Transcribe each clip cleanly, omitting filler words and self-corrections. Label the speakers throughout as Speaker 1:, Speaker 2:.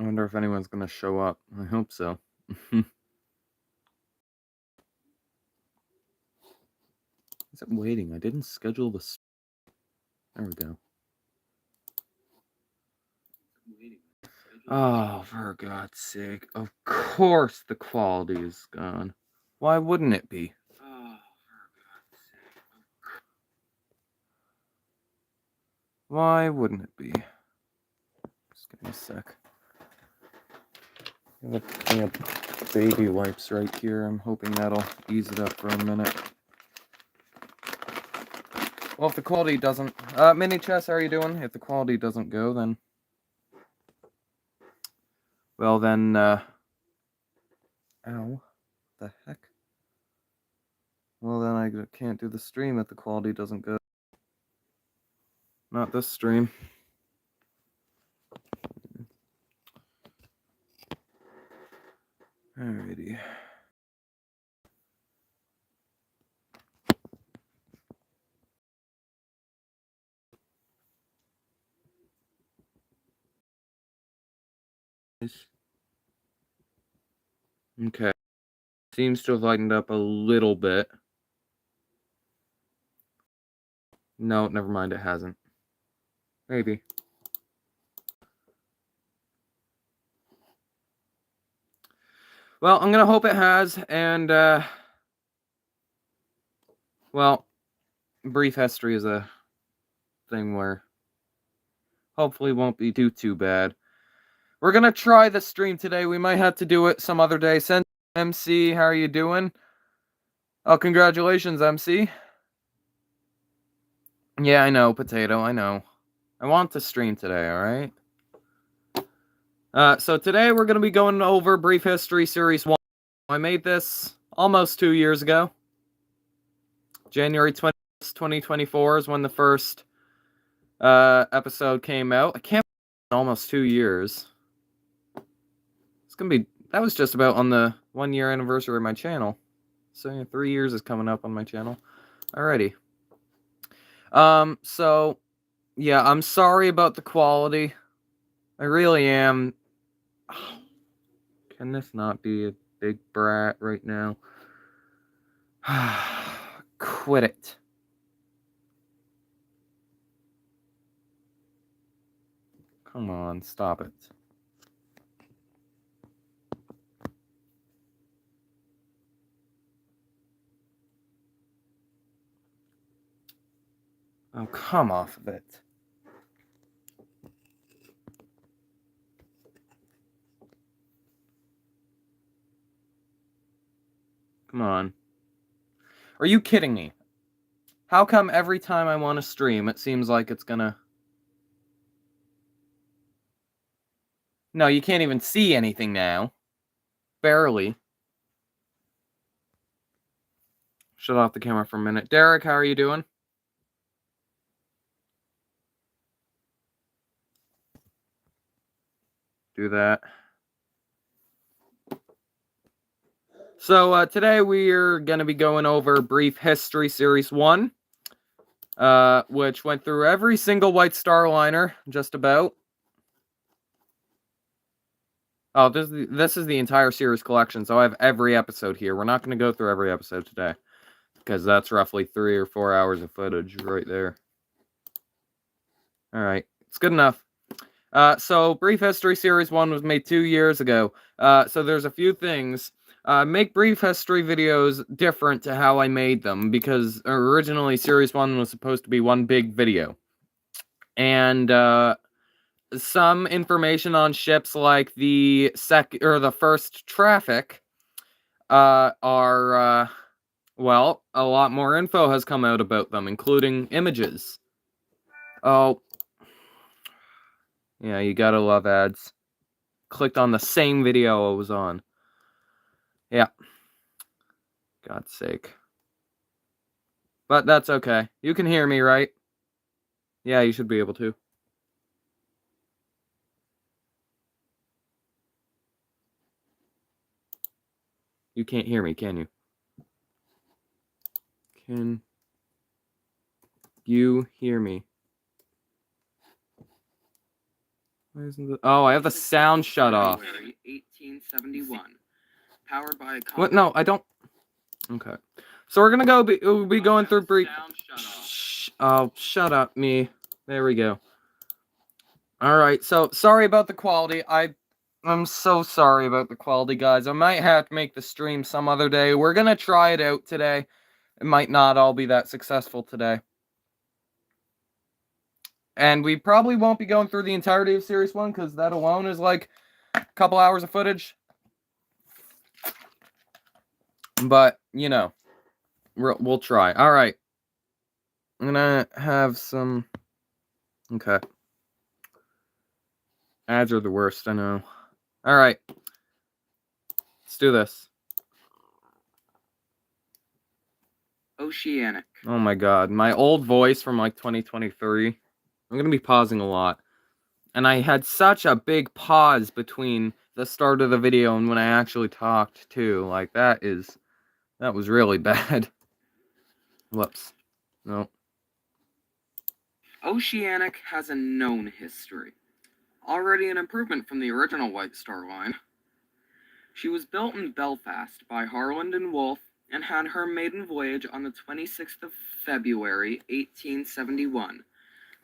Speaker 1: I wonder if anyone's gonna show up. I hope so. Is it waiting? I didn't schedule this. There we go. Oh, for God's sake. Of course the quality is gone. Why wouldn't it be? Oh, for God's sake. Why wouldn't it be? Just give me a sec. I have baby wipes right here. I'm hoping that'll ease it up for a minute. Well, if the quality doesn't... Mini Chess, how are you doing? If the quality doesn't go, then... Well, then, Ow. The heck? Well, then I can't do the stream if the quality doesn't go. Not this stream. Alrighty. Okay. Seems to have lightened up a little bit. No, never mind, it hasn't. Maybe. Well, I'm gonna hope it has, and, well, brief history is a thing where hopefully won't be too bad. We're gonna try the stream today. We might have to do it some other day. Send MC, how are you doing? Oh, congratulations, MC. Yeah, I know, Potato, I know. I want to stream today, alright? So today we're going to be going over Brief History Series 1. I made this almost 2 years ago. January 20th, 2024 is when the first episode came out. I can't believe almost 2 years. It's going to be... That was just about on the 1 year anniversary of my channel. So yeah, 3 years is coming up on my channel. Alrighty. So... Yeah, I'm sorry about the quality. I really am. Can this not be a big brat right now? Quit it. Come on, stop it. Oh, come off of it. Come on. Are you kidding me? How come every time I want to stream, it seems like it's gonna... No, you can't even see anything now. Barely. Shut off the camera for a minute. Derek, how are you doing? Do that. So, today we're going to be going over Brief History Series 1, which went through every single White Star Liner, just about. Oh, this is the entire series collection, so I have every episode here. We're not going to go through every episode today, because that's roughly 3 or 4 hours of footage right there. Alright, it's good enough. So, Brief History Series 1 was made 2 years ago. So there's a few things. Make Brief History videos different to how I made them, because originally Series 1 was supposed to be one big video. And, some information on ships like the first Traffic, are, well, a lot more info has come out about them, including images. Oh. Yeah, you gotta love ads. Clicked on the same video I was on. Yeah. God's sake. But that's okay. You can hear me, right? Yeah, you should be able to. You can't hear me, can you? Can you hear me? Why isn't the... Oh, I have the sound shut off.
Speaker 2: 1871. Powered by a...
Speaker 1: What? No, I don't... Okay. So we're gonna we'll be going through brief... Oh, shut up, me. There we go. Alright, so sorry about the quality. I'm so sorry about the quality, guys. I might have to make the stream some other day. We're gonna try it out today. It might not all be that successful today. And we probably won't be going through the entirety of Series 1, because that alone is like a couple hours of footage. But, you know, we'll try. Alright. I'm gonna have some... Okay. Ads are the worst, I know. Alright. Let's do this.
Speaker 2: Oceanic.
Speaker 1: Oh my god. My old voice from like 2023. I'm gonna be pausing a lot. And I had such a big pause between the start of the video and when I actually talked too. Like that was really bad. Whoops. No.
Speaker 2: Oceanic has a known history. Already an improvement from the original White Star Line. She was built in Belfast by Harland and Wolff and had her maiden voyage on the 26th of February, 1871,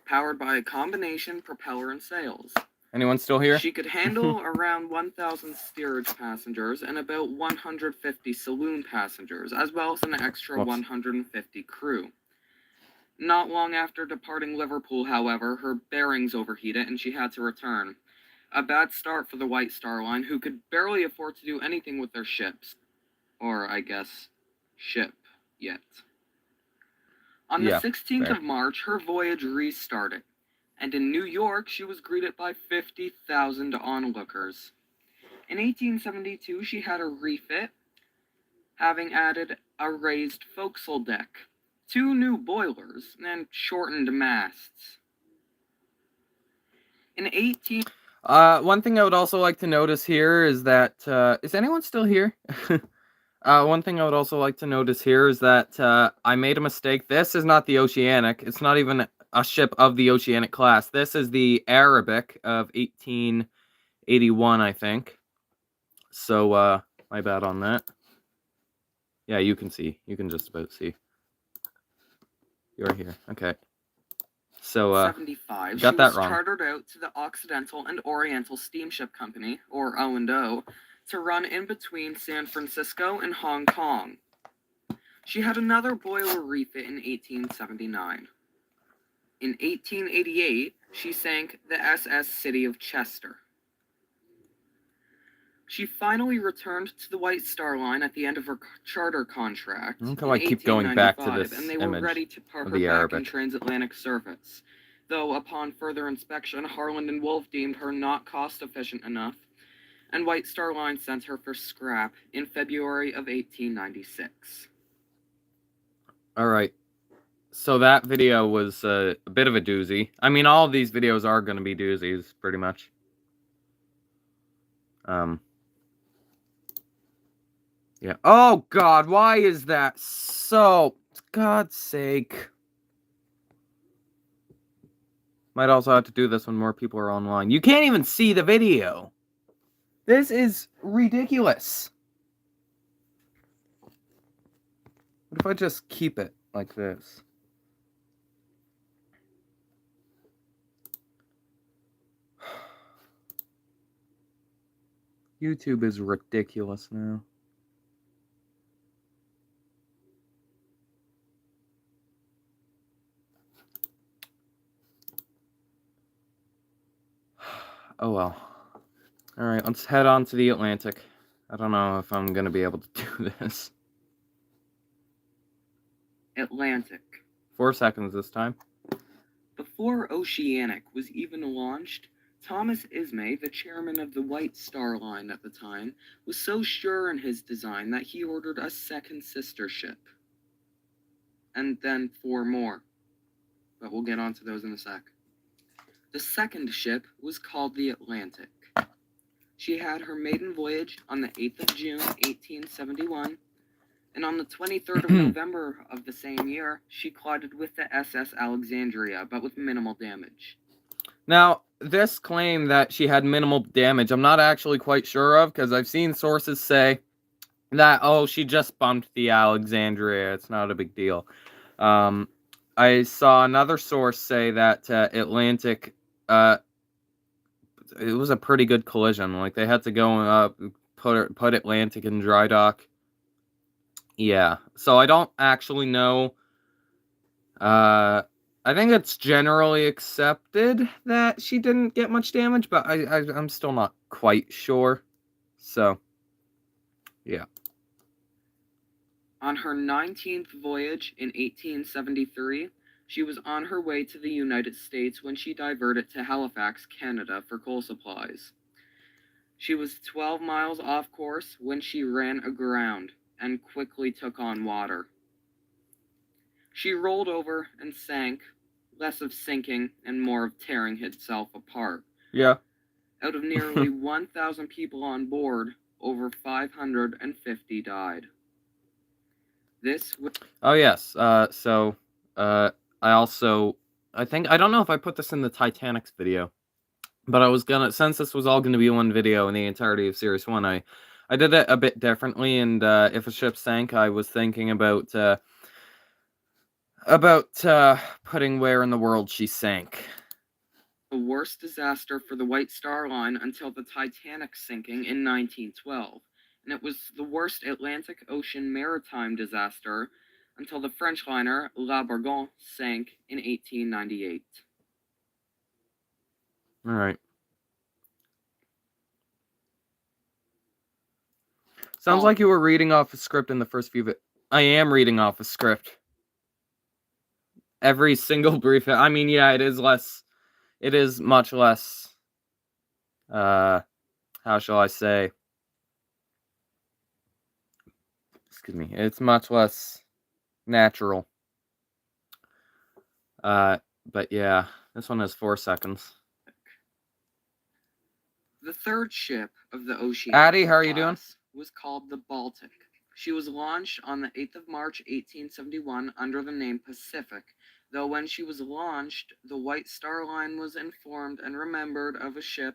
Speaker 2: powered by a combination propeller and sails.
Speaker 1: Anyone still here?
Speaker 2: She could handle around 1,000 steerage passengers and about 150 saloon passengers, as well as an extra 150 crew. Not long after departing Liverpool, however, her bearings overheated and she had to return. A bad start for the White Star Line, who could barely afford to do anything with their ships. Or, I guess, ship yet. On the 16th of March, her voyage restarted, and in New York, she was greeted by 50,000 onlookers. In 1872, she had a refit, having added a raised forecastle deck, 2 new boilers, and shortened masts. In 18...
Speaker 1: One thing I would also like to notice here is that, is anyone still here? One thing I would also like to notice here is that, I made a mistake. This is not the Oceanic. It's not even a ship of the Oceanic class. This is the Arabic of 1881, I think. So, my bad on that. Yeah, you can see. You can just about see. You're here. Okay. So,
Speaker 2: 75,
Speaker 1: got that
Speaker 2: she was
Speaker 1: wrong.
Speaker 2: chartered out to the Occidental and Oriental Steamship Company, or O&O, to run in between San Francisco and Hong Kong. She had another boiler refit in 1879. In 1888, she sank the SS City of Chester. She finally returned to the White Star Line at the end of her charter contract.
Speaker 1: Look how I keep going back to this
Speaker 2: and they were ready to park her back in transatlantic service. Though upon further inspection, Harland and Wolff deemed her not cost-efficient enough, and White Star Line sent her for scrap in February of 1896.
Speaker 1: Alright. So that video was a bit of a doozy. I mean, all of these videos are going to be doozies, pretty much. Yeah. Oh, God, why is that so... God's sake. Might also have to do this when more people are online. You can't even see the video. This is ridiculous. What if I just keep it like this? YouTube is ridiculous now. Oh well. Alright, let's head on to the Atlantic. I don't know if I'm gonna be able to do this.
Speaker 2: Atlantic.
Speaker 1: 4 seconds this time.
Speaker 2: Before Oceanic was even launched, Thomas Ismay, the chairman of the White Star Line at the time, was so sure in his design that he ordered a second sister ship. And then 4 more. But we'll get onto those in a sec. The second ship was called the Atlantic. She had her maiden voyage on the 8th of June, 1871, and on the 23rd of November of the same year, she collided with the SS Alexandria, but with minimal damage.
Speaker 1: Now, this claim that she had minimal damage, I'm not actually quite sure of, because I've seen sources say that, oh, she just bumped the Alexandria, it's not a big deal. I saw another source say that Atlantic, it was a pretty good collision. Like, they had to go put Atlantic in dry dock. Yeah, so I don't actually know. I think it's generally accepted that she didn't get much damage, but I'm still not quite sure. So, yeah.
Speaker 2: On her 19th voyage in 1873, she was on her way to the United States when she diverted to Halifax, Canada for coal supplies. She was 12 miles off course when she ran aground and quickly took on water. She rolled over and sank, less of sinking and more of tearing itself apart.
Speaker 1: Yeah.
Speaker 2: Out of nearly 1,000 people on board, over 550 died.
Speaker 1: Oh, yes. I don't know if I put this in the Titanic's video, but I was gonna, since this was all gonna be one video in the entirety of Series 1, I did it a bit differently, and if a ship sank, I was thinking about putting where in the world she sank.
Speaker 2: The worst disaster for the White Star Line until the Titanic sinking in 1912, and it was the worst Atlantic Ocean maritime disaster until the French liner La Bourgogne sank in 1898.
Speaker 1: All right. Sounds like you were reading off a script in the first few I am reading off a script. Every single brief. I mean, yeah, it is much less, how shall I say? Excuse me. It's much less natural. But yeah, this one has 4 seconds.
Speaker 2: The third ship of the Oceanic
Speaker 1: Addie, how are you doing?
Speaker 2: Was called the Baltic. She was launched on the 8th of March, 1871 under the name Pacific, though when she was launched, the White Star Line was informed and remembered of a ship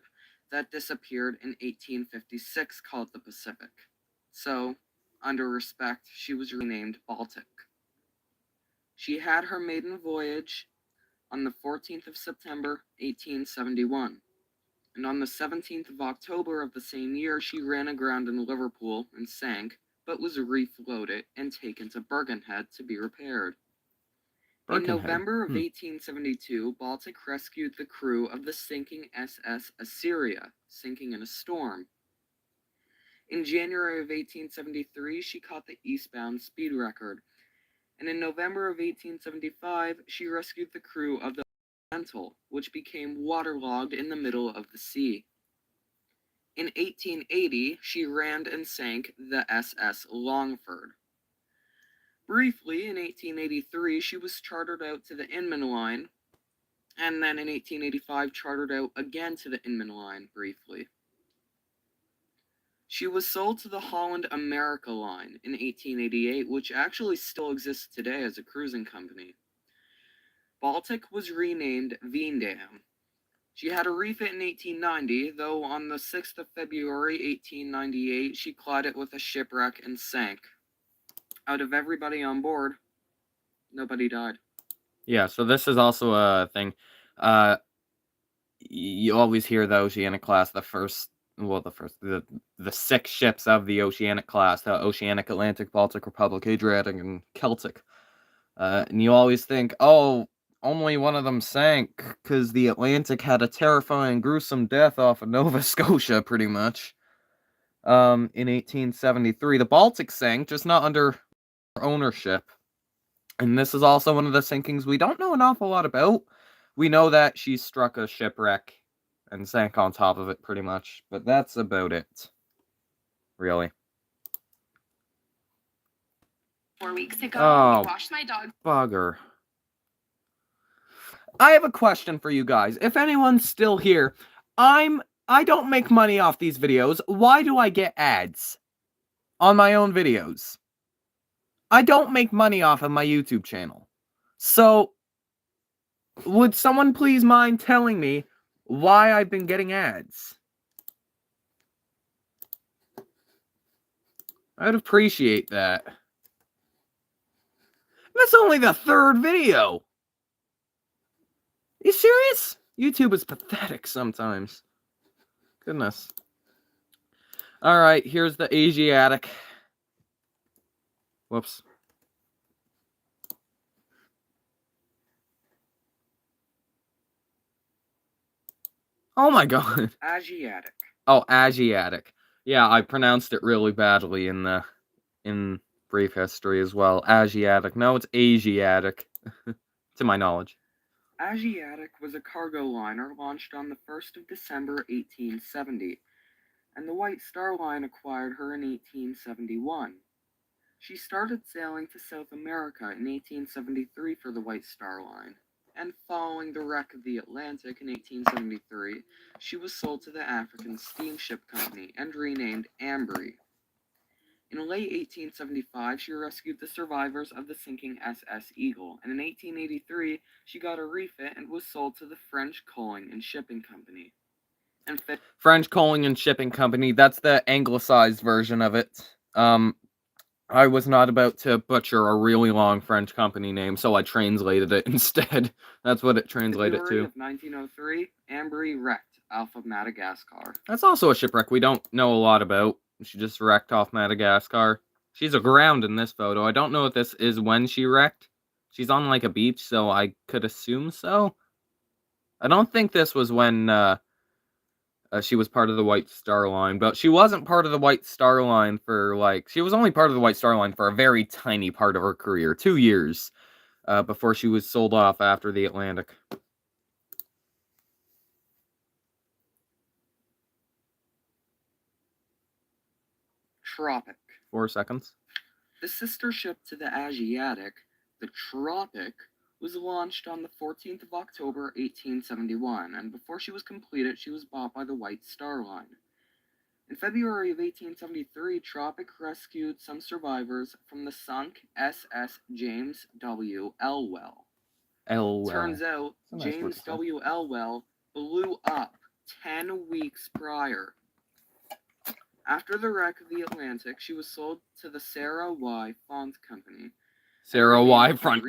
Speaker 2: that disappeared in 1856 called the Pacific. So, under respect, she was renamed Baltic. She had her maiden voyage on the 14th of September, 1871. And on the 17th of October of the same year, she ran aground in Liverpool and sank, but was refloated and taken to Birkenhead to be repaired. In November of 1872, Baltic rescued the crew of the sinking SS Assyria, sinking in a storm. In January of 1873, she caught the eastbound speed record. And in November of 1875, she rescued the crew of the which became waterlogged in the middle of the sea. In 1880, she ran and sank the SS Longford. Briefly, in 1883, she was chartered out to the Inman Line, and then in 1885 chartered out again to the Inman Line briefly. She was sold to the Holland America Line in 1888, which actually still exists today as a cruising company. Baltic was renamed Veendam. She had a refit in 1890, though on the 6th of February 1898, she collided with a shipwreck and sank. Out of everybody on board, nobody died.
Speaker 1: Yeah, so this is also a thing. You always hear the Oceanic class, the 6 ships of the Oceanic class, the Oceanic, Atlantic, Baltic, Republic, Adriatic, and Celtic. And you always think, oh, only one of them sank because the Atlantic had a terrifying, gruesome death off of Nova Scotia, pretty much. In 1873. The Baltic sank, just not under ownership. And this is also one of the sinkings we don't know an awful lot about. We know that she struck a shipwreck and sank on top of it, pretty much. But that's about it. Really.
Speaker 3: 4 weeks ago, I washed my dog.
Speaker 1: Bugger. I have a question for you guys. If anyone's still here, I don't make money off these videos. Why do I get ads on my own videos? I don't make money off of my YouTube channel. So, would someone please mind telling me why I've been getting ads. I'd appreciate that. That's only the third video. You serious? YouTube is pathetic sometimes. Goodness. Alright, here's the Asiatic. Whoops. Oh my god.
Speaker 2: Asiatic.
Speaker 1: Oh, Asiatic. Yeah, I pronounced it really badly in brief history as well. Asiatic. No, it's Asiatic. To my knowledge.
Speaker 2: Asiatic was a cargo liner launched on the 1st of December 1870, and the White Star Line acquired her in 1871. She started sailing to South America in 1873 for the White Star Line, and following the wreck of the Atlantic in 1873, she was sold to the African Steamship Company and renamed Ambry. In late 1875, she rescued the survivors of the sinking SS Eagle, and in 1883, she got a refit and was sold to the French Coaling and Shipping Company.
Speaker 1: French Coaling and Shipping Company, that's the anglicized version of it. I was not about to butcher a really long French company name, so I translated it instead. That's what it translated to.
Speaker 2: February of 1903, Ambry wrecked off of Madagascar.
Speaker 1: That's also a shipwreck we don't know a lot about. She just wrecked off Madagascar. She's aground in this photo. I don't know if this is when she wrecked. She's on like a beach, so I could assume so. I don't think this was when she was part of the White Star Line, but she wasn't part of the White Star Line for she was only part of the White Star Line for a very tiny part of her career, 2 years, before she was sold off after the Atlantic.
Speaker 2: Tropic.
Speaker 1: 4 seconds.
Speaker 2: The sister ship to the Asiatic, the Tropic, was launched on the 14th of October, 1871, and before she was completed, she was bought by the White Star Line. In February of 1873, Tropic rescued some survivors from the sunk SS James W. Elwell. Turns out, James W. Elwell blew up 10 weeks prior. After the wreck of the Atlantic, she was sold to the Sarah Y. Font Company.
Speaker 1: Sarah Y. Font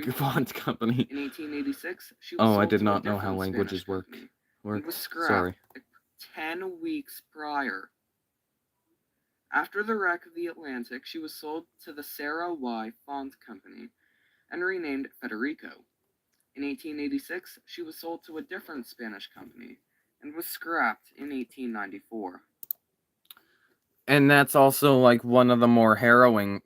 Speaker 1: Company.
Speaker 2: In 1886, she was sold
Speaker 1: I did
Speaker 2: to
Speaker 1: not
Speaker 2: a
Speaker 1: know how
Speaker 2: different
Speaker 1: languages
Speaker 2: Spanish
Speaker 1: work.
Speaker 2: company. It was scrapped 10 weeks prior. After the wreck of the Atlantic, she was sold to the Sarah Y. Font Company and renamed Federico. In 1886, she was sold to a different Spanish company and was scrapped in 1894.
Speaker 1: And that's also one of the more harrowing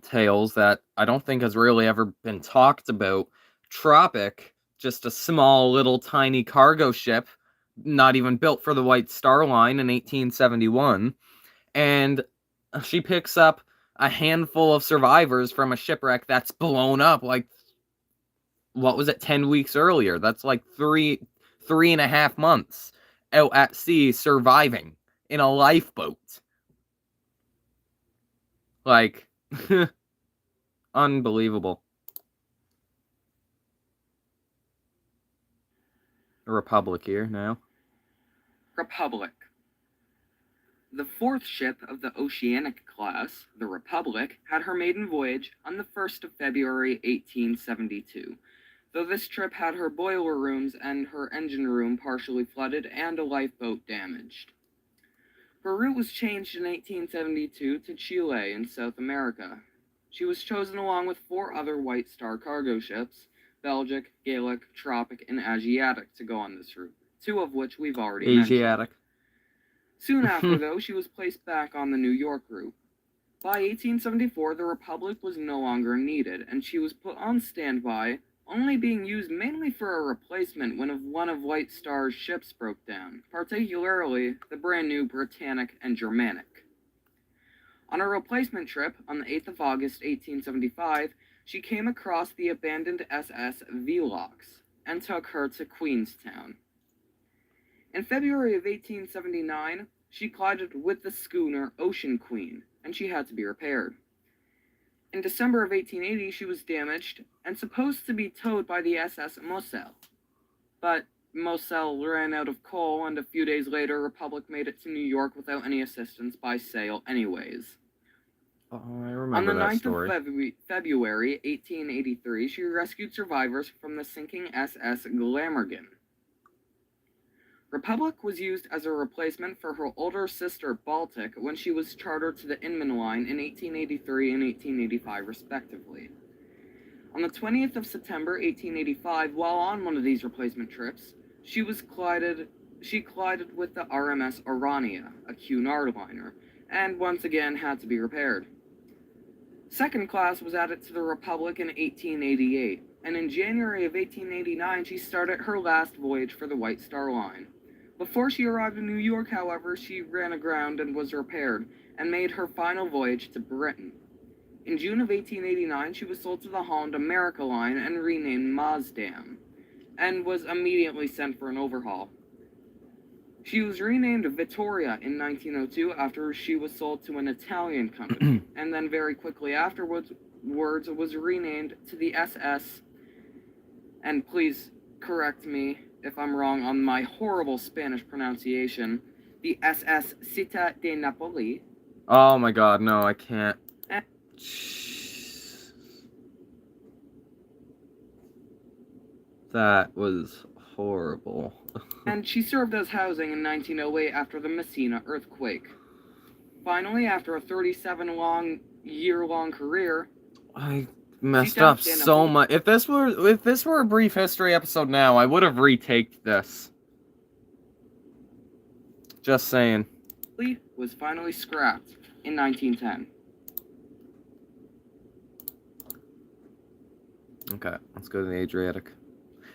Speaker 1: tales that I don't think has really ever been talked about. Tropic, just a small little tiny cargo ship, not even built for the White Star Line in 1871, and she picks up a handful of survivors from a shipwreck that's blown up 10 weeks earlier. That's 3.5 months out at sea surviving in a lifeboat. Unbelievable. A Republic here now.
Speaker 2: Republic. The fourth ship of the Oceanic class, the Republic, had her maiden voyage on the 1st of February 1872, though this trip had her boiler rooms and her engine room partially flooded and a lifeboat damaged. Her route was changed in 1872 to Chile in South America. She was chosen along with 4 other White Star cargo ships, Belgic, Gallic, Tropic, and Asiatic, to go on this route, 2 of which we've already mentioned. Soon after, though, she was placed back on the New York route. By 1874, the Republic was no longer needed, and she was put on standby, only being used mainly for a replacement when one of White Star's ships broke down, particularly the brand new Britannic and Germanic. On a replacement trip on the 8th of August, 1875, she came across the abandoned SS Velox and took her to Queenstown. In February of 1879, she collided with the schooner Ocean Queen, and she had to be repaired. In December of 1880, she was damaged and supposed to be towed by the SS Moselle, but Moselle ran out of coal, and a few days later, Republic made it to New York without any assistance by sail anyways.
Speaker 1: Oh, I
Speaker 2: On
Speaker 1: remember
Speaker 2: the
Speaker 1: that
Speaker 2: 9th
Speaker 1: story.
Speaker 2: of February 1883, she rescued survivors from the sinking SS Glamorgan. Republic was used as a replacement for her older sister Baltic when she was chartered to the Inman Line in 1883 and 1885 respectively. On the 20th of September 1885, while on one of these replacement trips, she collided with the RMS Orania, a Cunard liner, and once again had to be repaired. Second class was added to the Republic in 1888, and in January of 1889 she started her last voyage for the White Star Line. Before she arrived in New York, however, she ran aground and was repaired, and made her final voyage to Britain. In June of 1889, she was sold to the Holland America Line and renamed Maasdam, and was immediately sent for an overhaul. She was renamed Vittoria in 1902 after she was sold to an Italian company, and then very quickly afterwards was renamed to the SS, and please correct me if I'm wrong on my horrible Spanish pronunciation, the SS Città de Napoli.
Speaker 1: Oh my god, no, I can't. That was horrible.
Speaker 2: And she served as housing in 1908 after the Messina earthquake. Finally, after a 37-year-long career,
Speaker 1: I messed up so much. If this were a brief history episode now, I would have retaked this. Just saying.
Speaker 2: Was finally scrapped in 1910.
Speaker 1: Okay, let's go to the Adriatic.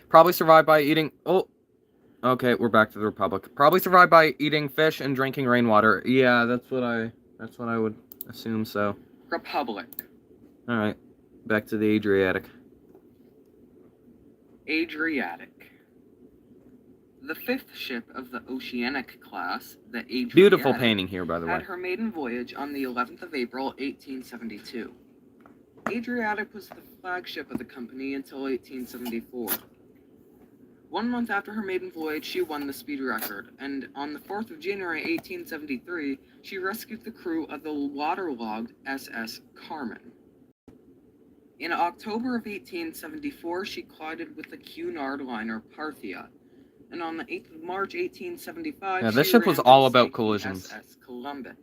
Speaker 1: Probably survived by eating... Oh! Okay, we're back to the Republic. Probably survived by eating fish and drinking rainwater. Yeah, that's what I would assume, so.
Speaker 2: Republic.
Speaker 1: Alright, back to the Adriatic.
Speaker 2: Adriatic. The fifth ship of the Oceanic class, the Adriatic,
Speaker 1: Beautiful painting here, by the way.
Speaker 2: had her maiden voyage on the 11th of April, 1872. Adriatic was the flagship of the company until 1874. 1 month after her maiden voyage, she won the speed record, and on the 4th of January 1873, she rescued the crew of the waterlogged SS Carmen. In October of 1874, she collided with the Cunard liner Parthia, and on the 8th of March 1875,
Speaker 1: yeah, this ship was all about collisions.
Speaker 2: SS Columbus.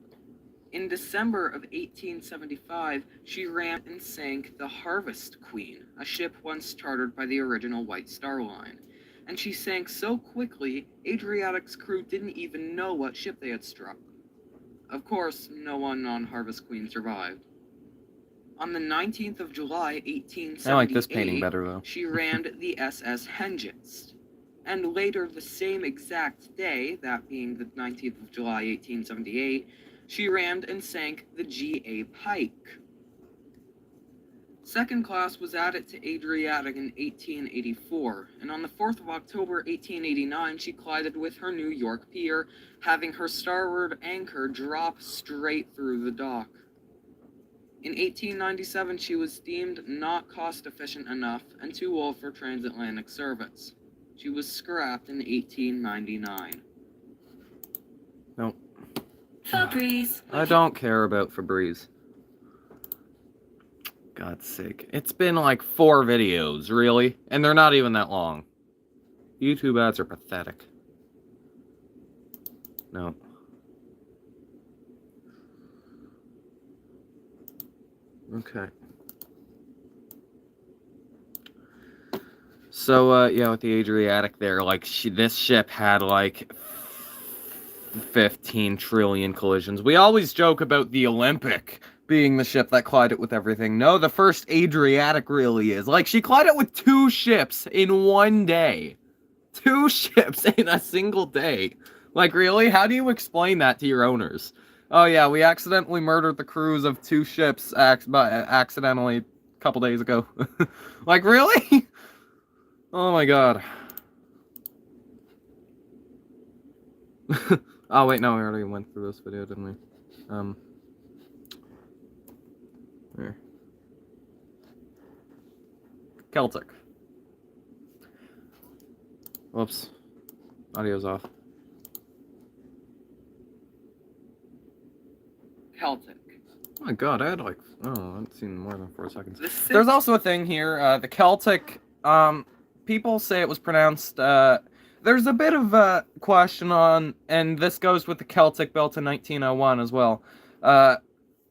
Speaker 2: In December of 1875, she ran and sank the Harvest Queen, a ship once chartered by the original White Star Line. And she sank so quickly, Adriatic's crew didn't even know what ship they had struck. Of course, no one on Harvest Queen survived. On the 19th of July, 1878,
Speaker 1: I like this painting better, though.
Speaker 2: she ran the SS Hengist. And later, the same exact day, that being the 19th of July, 1878, she rammed and sank the G.A. Pike. Second class was added to Adriatic in 1884, and on the 4th of October 1889, she collided with her New York pier, having her starboard anchor drop straight through the dock. In 1897, she was deemed not cost-efficient enough and too old for transatlantic service. She was scrapped in 1899.
Speaker 1: Nope.
Speaker 3: Febreze.
Speaker 1: I don't care about Febreze. God's sake. It's been like 4 videos, really? And they're not even that long. YouTube ads are pathetic. No. Okay. So, yeah, with the Adriatic there, like, this ship had, like, 15 trillion collisions. We always joke about the Olympic being the ship that collided with everything. No, the first Adriatic really is. Like, she collided with 2 ships in 1 day. 2 ships in a single day. Like, really? How do you explain that to your owners? Oh, yeah, we accidentally murdered the crews of 2 ships accidentally a couple days ago. Like, really? Oh, my God. Oh, wait, no, we already went through this video, didn't we? Here. Celtic. Whoops. Audio's off.
Speaker 2: Celtic.
Speaker 1: Oh my god, I had like, I haven't seen more than 4 seconds.
Speaker 2: There's
Speaker 1: also a thing here, the Celtic, people say it was pronounced, there's a bit of a question on, and this goes with the Celtic built in 1901 as well,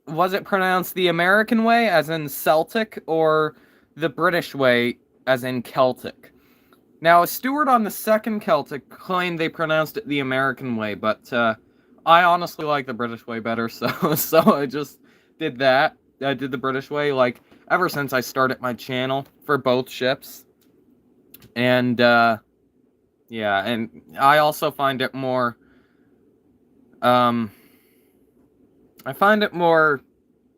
Speaker 1: was it pronounced the American way, as in Celtic, or the British way, as in Celtic? Now, a steward on the second Celtic claimed they pronounced it the American way, but, I honestly like the British way better, so I just did that. I did the British way, like, ever since I started my channel for both ships. And, yeah, and I also find it more, I find it more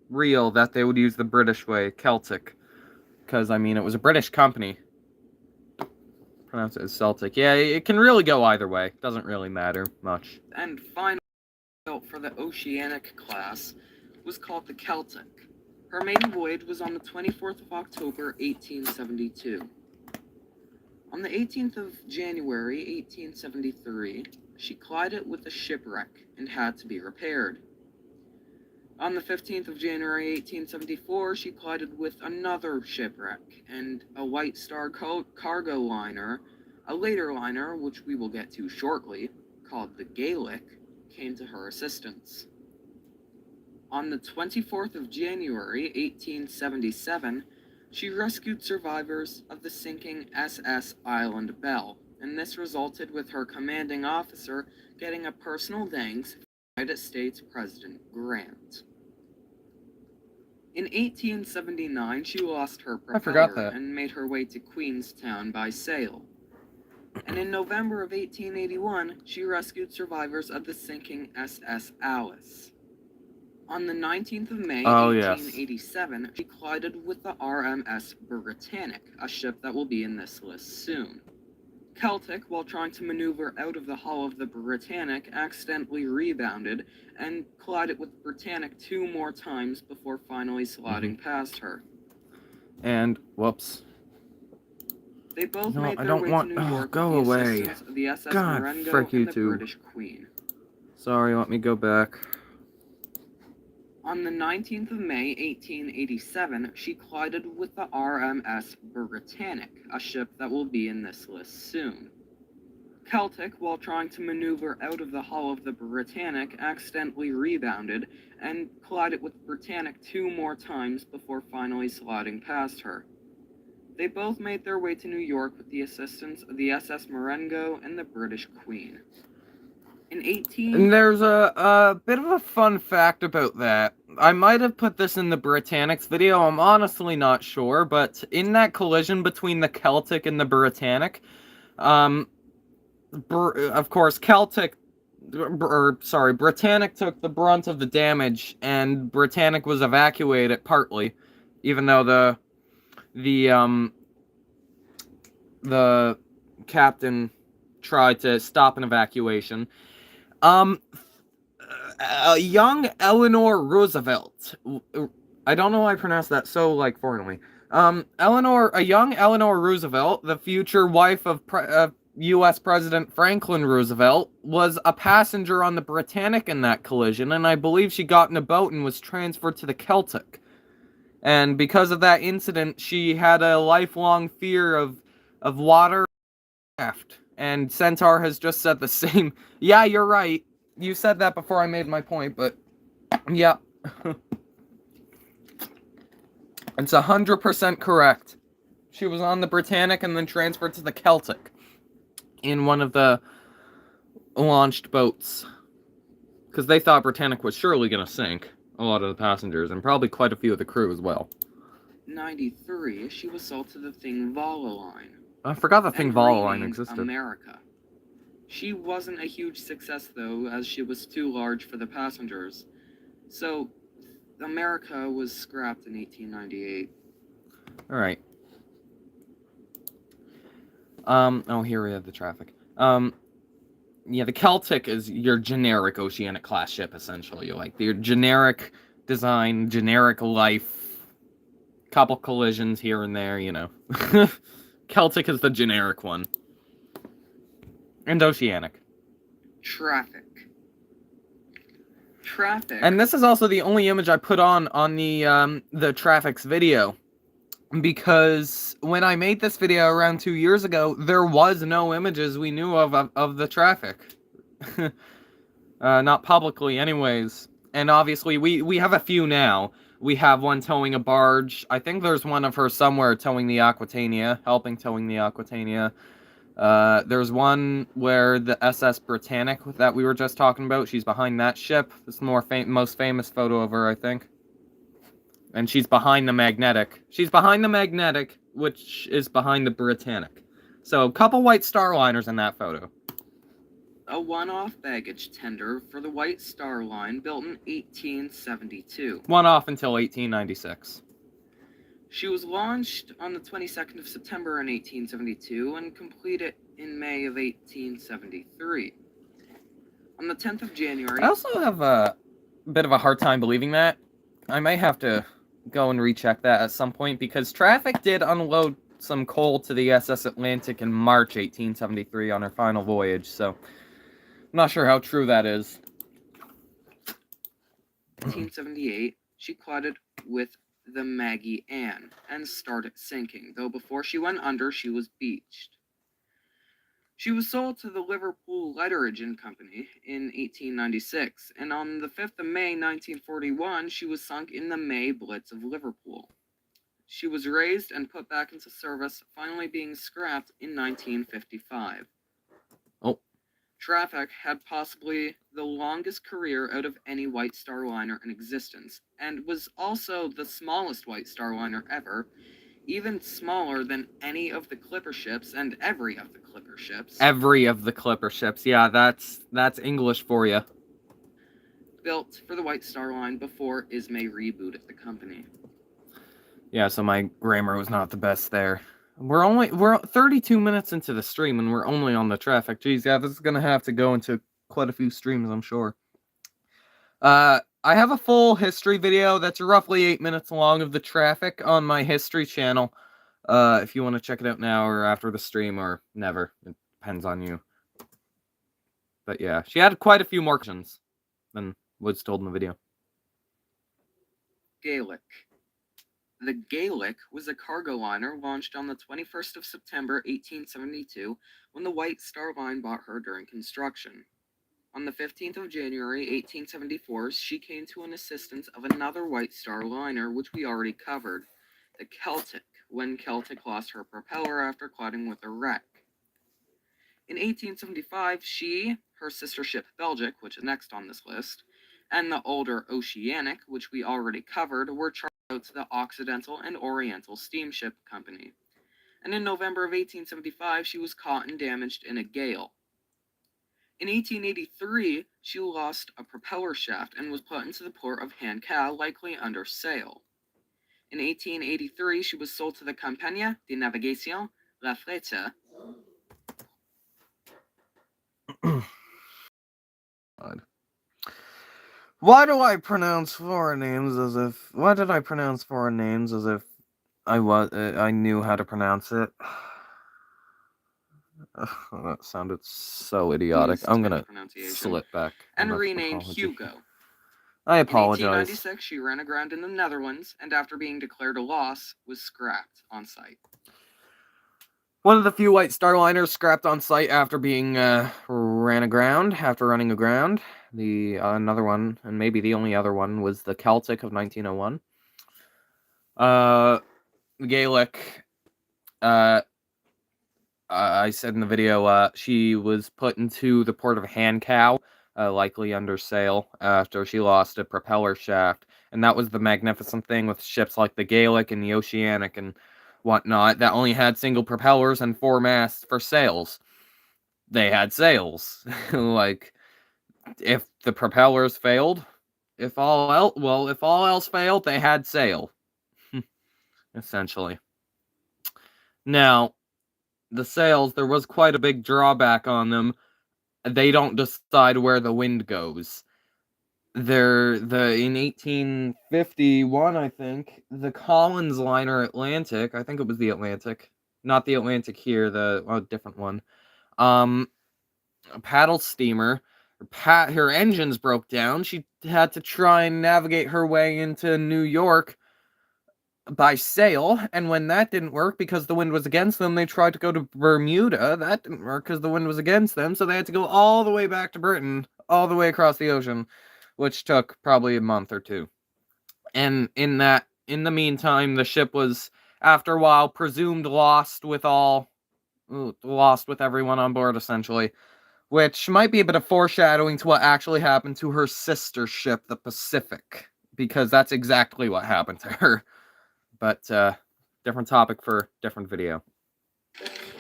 Speaker 1: real that they would use the British way, Celtic. Because, I mean, it was a British company. Pronounce it as Celtic. Yeah, it can really go either way. Doesn't really matter much.
Speaker 2: And final built for the Oceanic class was called the Celtic. Her maiden voyage was on the 24th of October, 1872. On the 18th of January, 1873, she collided with a shipwreck and had to be repaired. On the 15th of January, 1874, she collided with another shipwreck, and a White Star cargo liner, a later liner, which we will get to shortly, called the Gaelic, came to her assistance. On the 24th of January, 1877, she rescued survivors of the sinking SS Island Belle, and this resulted with her commanding officer getting a personal thanks from United States President Grant. In 1879, she lost her propeller and made her way to Queenstown by sail. And in November of 1881, she rescued survivors of the sinking SS Alice. On the 19th of May, 1887, she collided with the RMS Britannic, a ship that will be in this list soon. Celtic, while trying to maneuver out of the hull of the Britannic, accidentally rebounded and collided with Britannic 2 more times before finally sliding past her.
Speaker 1: And, whoops.
Speaker 2: They both made their way to New York with the assistance of the SS Marengo and the British Queen.
Speaker 1: Sorry, let me go back.
Speaker 2: On the 19th of May, 1887, she collided with the RMS Britannic, a ship that will be in this list soon. Celtic, while trying to maneuver out of the hull of the Britannic, accidentally rebounded and collided with Britannic 2 more times before finally sliding past her. They both made their way to New York with the assistance of the SS Marengo and the British Queen.
Speaker 1: And there's a bit of a fun fact about that. I might have put this in the Britannic's video, I'm honestly not sure, but in that collision between the Celtic and the Britannic, of course, Britannic took the brunt of the damage, and Britannic was evacuated partly, even though the captain tried to stop an evacuation. A young Eleanor Roosevelt. I don't know why I pronounced that so, like, foreignly. A young Eleanor Roosevelt, the future wife of U.S. President Franklin Roosevelt, was a passenger on the Britannic in that collision, and I believe she got in a boat and was transferred to the Celtic. And because of that incident, she had a lifelong fear of water craft. And Centaur has just said the same. Yeah, you're right. You said that before I made my point, but yeah. It's 100% correct. She was on the Britannic and then transferred to the Celtic in one of the launched boats. Because they thought Britannic was surely going to sink. A lot of the passengers, and probably quite a few of the crew as well.
Speaker 2: 93, she was sold to the Thingvala line.
Speaker 1: I forgot the Thingvala line existed.
Speaker 2: America. She wasn't a huge success, though, as she was too large for the passengers. So, America was scrapped in 1898.
Speaker 1: Alright. Oh, here we have the traffic. Yeah, the Celtic is your generic Oceanic class ship, essentially. Like, your generic design, generic life, couple collisions here and there, you know. Celtic is the generic one. And Oceanic.
Speaker 2: Traffic.
Speaker 1: And this is also the only image I put on the Traffic's video, because when I made this video around 2 years ago, there was no images we knew of the Traffic. Not publicly anyways. And obviously we have a few now. We have one towing a barge. I think there's one of her somewhere towing the Aquitania, helping towing the Aquitania. There's one where the SS Britannic that we were just talking about, she's behind that ship. It's the most famous photo of her, I think. And she's behind the Magnetic. She's behind the Magnetic, which is behind the Britannic. So, a couple White Star Liners in that photo.
Speaker 2: A one-off baggage tender for the White Star Line built in 1872.
Speaker 1: One off until 1896.
Speaker 2: She was launched on the 22nd of September in 1872 and completed in May of 1873. On the 10th of January...
Speaker 1: I also have a bit of a hard time believing that. I may have to go and recheck that at some point, because Traffic did unload some coal to the SS Atlantic in March 1873 on her final voyage, so I'm not sure how true that is.
Speaker 2: 1878, she collided with the Maggie Ann and started sinking, though before she went under, she was beached. She was sold to the Liverpool Letteridge and Company in 1896, and on the 5th of May 1941, she was sunk in the May Blitz of Liverpool. She was raised and put back into service, finally being scrapped in 1955.
Speaker 1: Oh.
Speaker 2: Traffic had possibly the longest career out of any White Star Liner in existence, and was also the smallest White Star Liner ever, even smaller than any of the Clipper ships and every of the Clipper ships.
Speaker 1: Every of the Clipper ships, yeah, that's English for you.
Speaker 2: Built for the White Star Line before Ismay rebooted the company.
Speaker 1: Yeah, so my grammar was not the best there. We're 32 minutes into the stream and we're only on the Traffic. Geez, yeah, this is gonna have to go into quite a few streams, I'm sure. I have a full history video that's roughly 8 minutes long of the Traffic on my history channel. If you want to check it out now or after the stream or never. It depends on you. But yeah, she had quite a few more questions than was told in the video.
Speaker 2: Gaelic. The Gaelic was a cargo liner launched on the 21st of September 1872 when the White Star Line bought her during construction. On the 15th of January 1874, she came to an assistance of another White Star Liner, which we already covered, the Celtic, when Celtic lost her propeller after colliding with a wreck. In 1875, she, her sister ship Belgic, which is next on this list, and the older Oceanic, which we already covered, were chartered out to the Occidental and Oriental Steamship Company. And in November of 1875, she was caught and damaged in a gale. In 1883, she lost a propeller shaft and was put into the port of Hancal, likely under sail. In 1883, she was sold to the Compagnie de Navigation La Flèche.
Speaker 1: Why did I pronounce foreign names as if I knew how to pronounce it? That sounded so idiotic. I'm gonna slip back.
Speaker 2: And renamed Hugo.
Speaker 1: I apologize.
Speaker 2: In 1896, she ran aground in the Netherlands, and after being declared a loss, was scrapped on site.
Speaker 1: One of the few White Star Liners scrapped on site after being running aground. The another one, and maybe the only other one, was the Celtic of 1901. Gaelic. I said in the video, she was put into the port of Hancal, likely under sail, after she lost a propeller shaft. And that was the magnificent thing with ships like the Gaelic and the Oceanic and whatnot, that only had single propellers and 4 masts for sails. They had sails. Like, if the propellers failed, if all else failed, they had sail. Essentially. Now, the sails, there was quite a big drawback on them. They don't decide where the wind goes. In 1851, I think, the Collins liner Atlantic, I think it was the Atlantic, not the Atlantic here, the different one. a paddle steamer. Her engines broke down. She had to try and navigate her way into New York by sail, and when that didn't work because the wind was against them, they tried to go to Bermuda. That didn't work because the wind was against them, so they had to go all the way back to Britain, all the way across the ocean, which took probably a month or two. And in the meantime, the ship was, after a while, presumed lost with everyone on board, essentially, which might be a bit of foreshadowing to what actually happened to her sister ship, the Pacific, because that's exactly what happened to her. But, different topic for different video.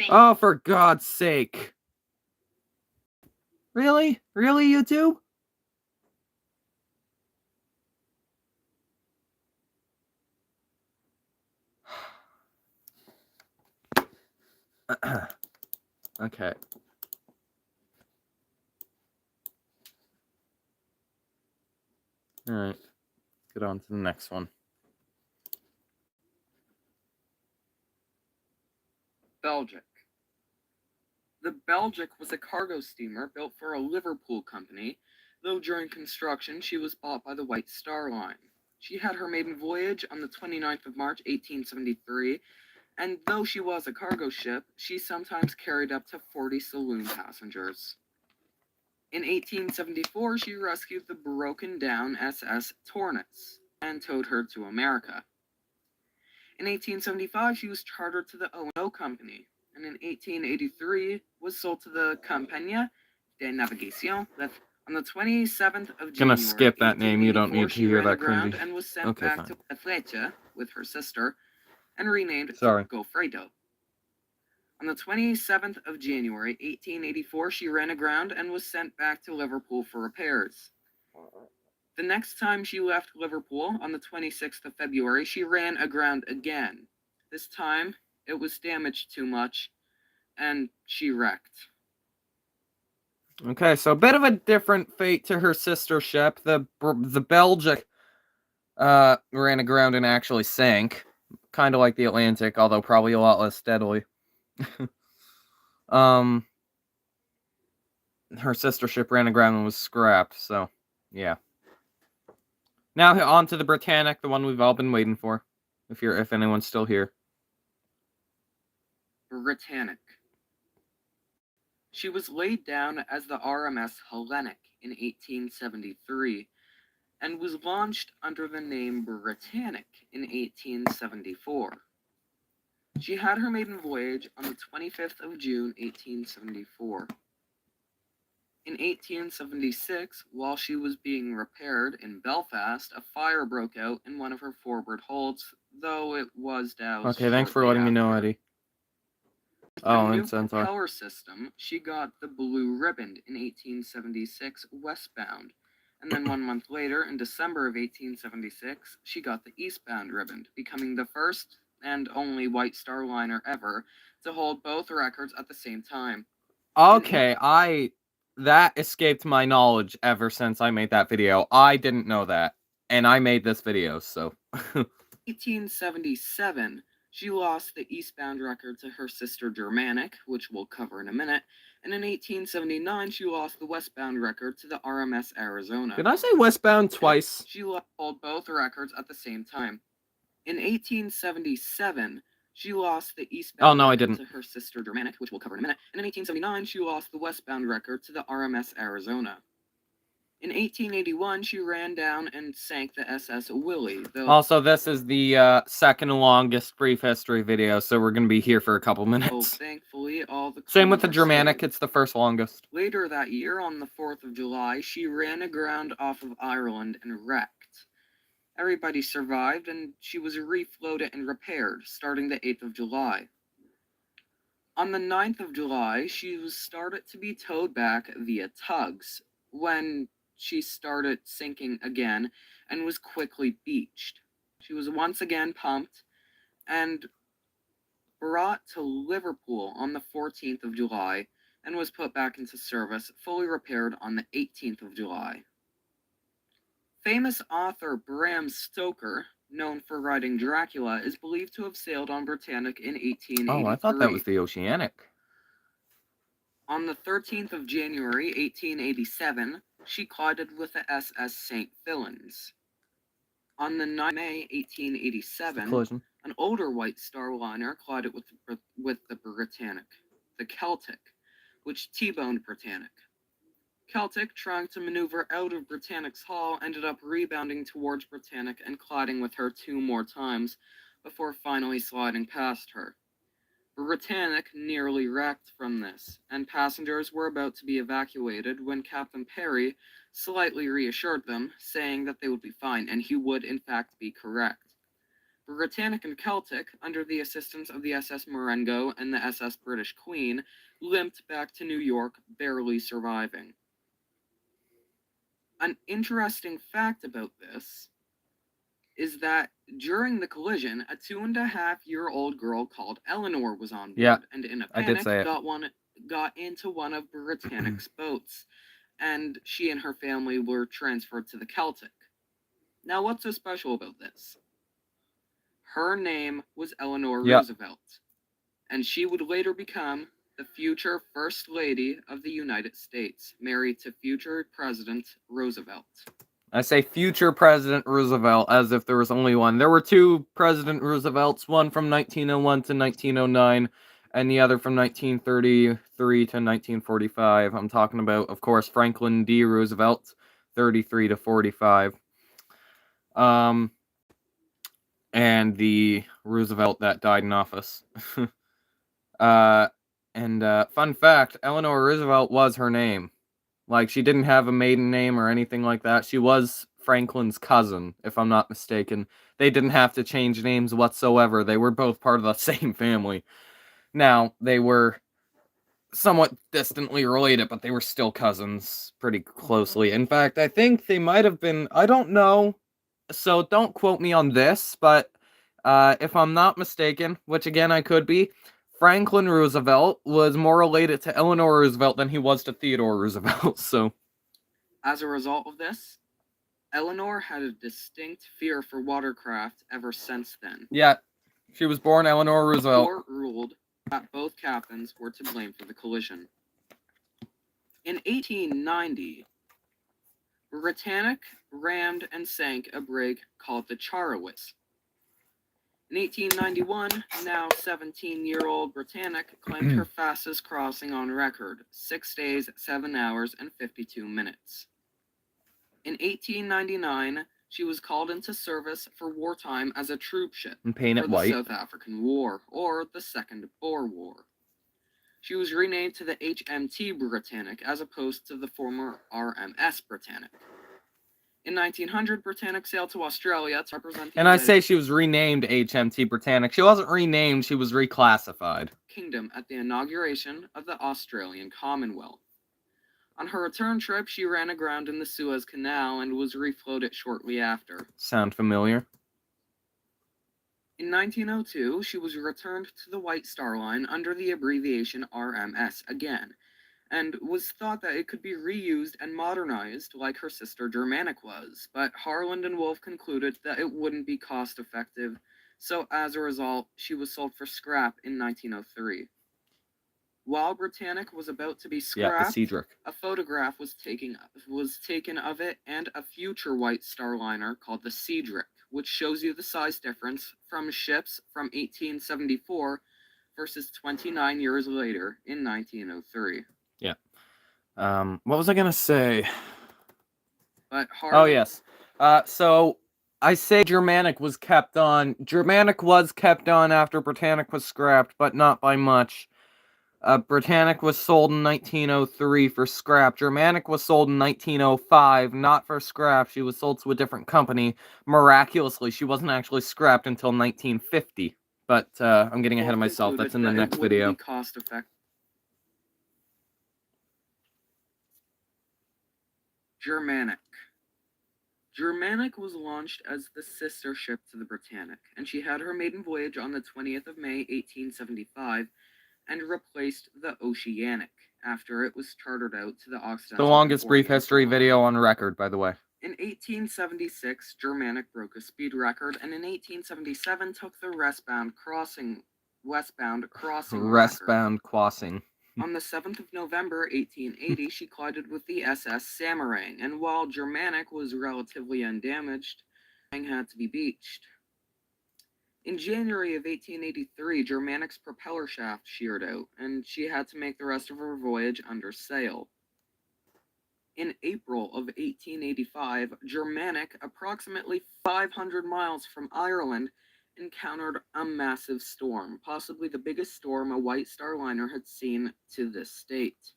Speaker 1: Oh, for God's sake. Really? Really, YouTube? Okay. Alright. Get on to the next one.
Speaker 2: Belgic. The Belgic was a cargo steamer built for a Liverpool company, though during construction she was bought by the White Star Line. She had her maiden voyage on the 29th of March, 1873, and though she was a cargo ship, she sometimes carried up to 40 saloon passengers. In 1874, she rescued the broken-down SS Tornitz and towed her to America. In 1875, she was chartered to the O&O Company, and in 1883 was sold to the Compagnie de Navigation. On the 27th of January,
Speaker 1: Gonna skip that name, you don't need to hear that
Speaker 2: aground
Speaker 1: cringy.
Speaker 2: and was sent
Speaker 1: Okay,
Speaker 2: back
Speaker 1: fine.
Speaker 2: to La Flecha with her sister and renamed
Speaker 1: Sorry.
Speaker 2: Gofredo. On the 27th of January, 1884, she ran aground and was sent back to Liverpool for repairs. The next time she left Liverpool, on the 26th of February, she ran aground again. This time, it was damaged too much, and she wrecked.
Speaker 1: Okay, so a bit of a different fate to her sister ship. The Belgic ran aground and actually sank. Kind of like the Atlantic, although probably a lot less steadily. Her sister ship ran aground and was scrapped, so yeah. Now on to the Britannic, the one we've all been waiting for. If anyone's still here.
Speaker 2: Britannic. She was laid down as the RMS Hellenic in 1873 and was launched under the name Britannic in 1874. She had her maiden voyage on the 25th of June, 1874. In 1876, while she was being repaired in Belfast, a fire broke out in one of her forward holds, though it was doused.
Speaker 1: Okay, thanks for letting me know, Eddie. Oh, and Centaur.
Speaker 2: Propeller system, she got the Blue Ribbon in 1876 westbound, and then 1 month later, in December of 1876, she got the eastbound ribbon, becoming the first and only White Star liner ever to hold both records at the same time.
Speaker 1: Okay, that escaped my knowledge ever since I made that video. I didn't know that, and I made this video, so.
Speaker 2: 1877, she lost the eastbound record to her sister Germanic, which we'll cover in a minute, and in 1879, she lost the westbound record to the RMS Arizona.
Speaker 1: Did I say westbound twice?
Speaker 2: She held both records at the same time. In 1877, she lost the eastbound record to her sister Germanic, which we'll cover in a minute, and in 1879, she lost the westbound record to the RMS Arizona. In 1881, she ran down and sank the SS Willie.
Speaker 1: Also, this is the second longest brief history video, so we're going to be here for a couple minutes.
Speaker 2: Thankfully, all the
Speaker 1: same with the Germanic, it's the first longest.
Speaker 2: Later that year, on the 4th of July, she ran aground off of Ireland and wrecked. Everybody survived, and she was refloated and repaired, starting the 8th of July. On the 9th of July, she was started to be towed back via tugs, when she started sinking again and was quickly beached. She was once again pumped and brought to Liverpool on the 14th of July and was put back into service, fully repaired on the 18th of July. Famous author Bram Stoker, known for writing Dracula, is believed to have sailed on Britannic in 1883.
Speaker 1: Oh, I thought that was the Oceanic.
Speaker 2: On the 13th of January, 1887, she collided with the SS St. Filans. On the 9th of May, 1887,
Speaker 1: Collision.
Speaker 2: an older White Star liner collided with the Britannic, the Celtic, which T-boned Britannic. Celtic, trying to maneuver out of Britannic's hull, ended up rebounding towards Britannic and colliding with her 2 more times before finally sliding past her. Britannic nearly wrecked from this, and passengers were about to be evacuated when Captain Perry slightly reassured them, saying that they would be fine, and he would in fact be correct. Britannic and Celtic, under the assistance of the SS Marengo and the SS British Queen, limped back to New York, barely surviving. An interesting fact about this is that during the collision, a 2.5-year-old girl called Eleanor was on board, and in a panic got into one of Britannic's boats, and she and her family were transferred to the Celtic. Now, what's so special about this? Her name was Eleanor Roosevelt, and she would later become the future First Lady of the United States, married to future President Roosevelt.
Speaker 1: I say future President Roosevelt as if there was only one. There were 2 President Roosevelts, one from 1901 to 1909, and the other from 1933 to 1945. I'm talking about, of course, Franklin D. Roosevelt, 33 to 45. And the Roosevelt that died in office. Fun fact, Eleanor Roosevelt was her name. Like, she didn't have a maiden name or anything like that. She was Franklin's cousin, if I'm not mistaken. They didn't have to change names whatsoever. They were both part of the same family. Now, they were somewhat distantly related, but they were still cousins pretty closely. In fact, I think they might have been, I don't know, so don't quote me on this, but if I'm not mistaken, which again I could be, Franklin Roosevelt was more related to Eleanor Roosevelt than he was to Theodore Roosevelt, so.
Speaker 2: As a result of this, Eleanor had a distinct fear for watercraft ever since then.
Speaker 1: Yeah, she was born Eleanor Roosevelt.
Speaker 2: The court ruled that both captains were to blame for the collision. In 1890, Britannic rammed and sank a brig called the Charowitz. In 1891, now 17-year-old Britannic claimed her fastest crossing on record, 6 days, 7 hours, and 52 minutes. In 1899, she was called into service for wartime as a troop ship
Speaker 1: and painted
Speaker 2: for the
Speaker 1: white.
Speaker 2: South African War, or the Second Boer War. She was renamed to the HMT Britannic as opposed to the former RMS Britannic. In 1900, Britannic sailed to Australia to represent the
Speaker 1: And I say she was renamed HMT Britannic. She wasn't renamed, she was reclassified.
Speaker 2: Kingdom at the inauguration of the Australian Commonwealth. On her return trip, she ran aground in the Suez Canal and was refloated shortly after.
Speaker 1: Sound familiar?
Speaker 2: In 1902, she was returned to the White Star Line under the abbreviation RMS again, and was thought that it could be reused and modernized like her sister Germanic was, but Harland and Wolff concluded that it wouldn't be cost-effective, so as a result, she was sold for scrap in 1903. While Britannic was about to be scrapped, a photograph was taken of it and a future White Star liner called the Cedric, which shows you the size difference from ships from 1874 versus 29 years later in 1903.
Speaker 1: Yeah. What was I gonna say?
Speaker 2: But
Speaker 1: oh, yes. So I say Germanic was kept on. Germanic was kept on after Britannic was scrapped, but not by much. Britannic was sold in 1903 for scrap. Germanic was sold in 1905, not for scrap. She was sold to a different company. Miraculously, she wasn't actually scrapped until 1950. But I'm getting ahead of myself. That's in the next video.
Speaker 2: Cost-effective. Germanic. Germanic was launched as the sister ship to the Britannic, and she had her maiden voyage on the 20th of May, 1875, and replaced the Oceanic after it was chartered out to the Occidental.
Speaker 1: The longest brief history video on record, by the way.
Speaker 2: In 1876, Germanic broke a speed record, and in 1877 took the westbound crossing
Speaker 1: Westbound crossing.
Speaker 2: On the 7th of November, 1880, she collided with the SS Samarang, and while Germanic was relatively undamaged, it had to be beached. In January of 1883, Germanic's propeller shaft sheared out, and she had to make the rest of her voyage under sail. In April of 1885, Germanic, approximately 500 miles from Ireland, encountered a massive storm, possibly the biggest storm a White Star liner had seen to this date.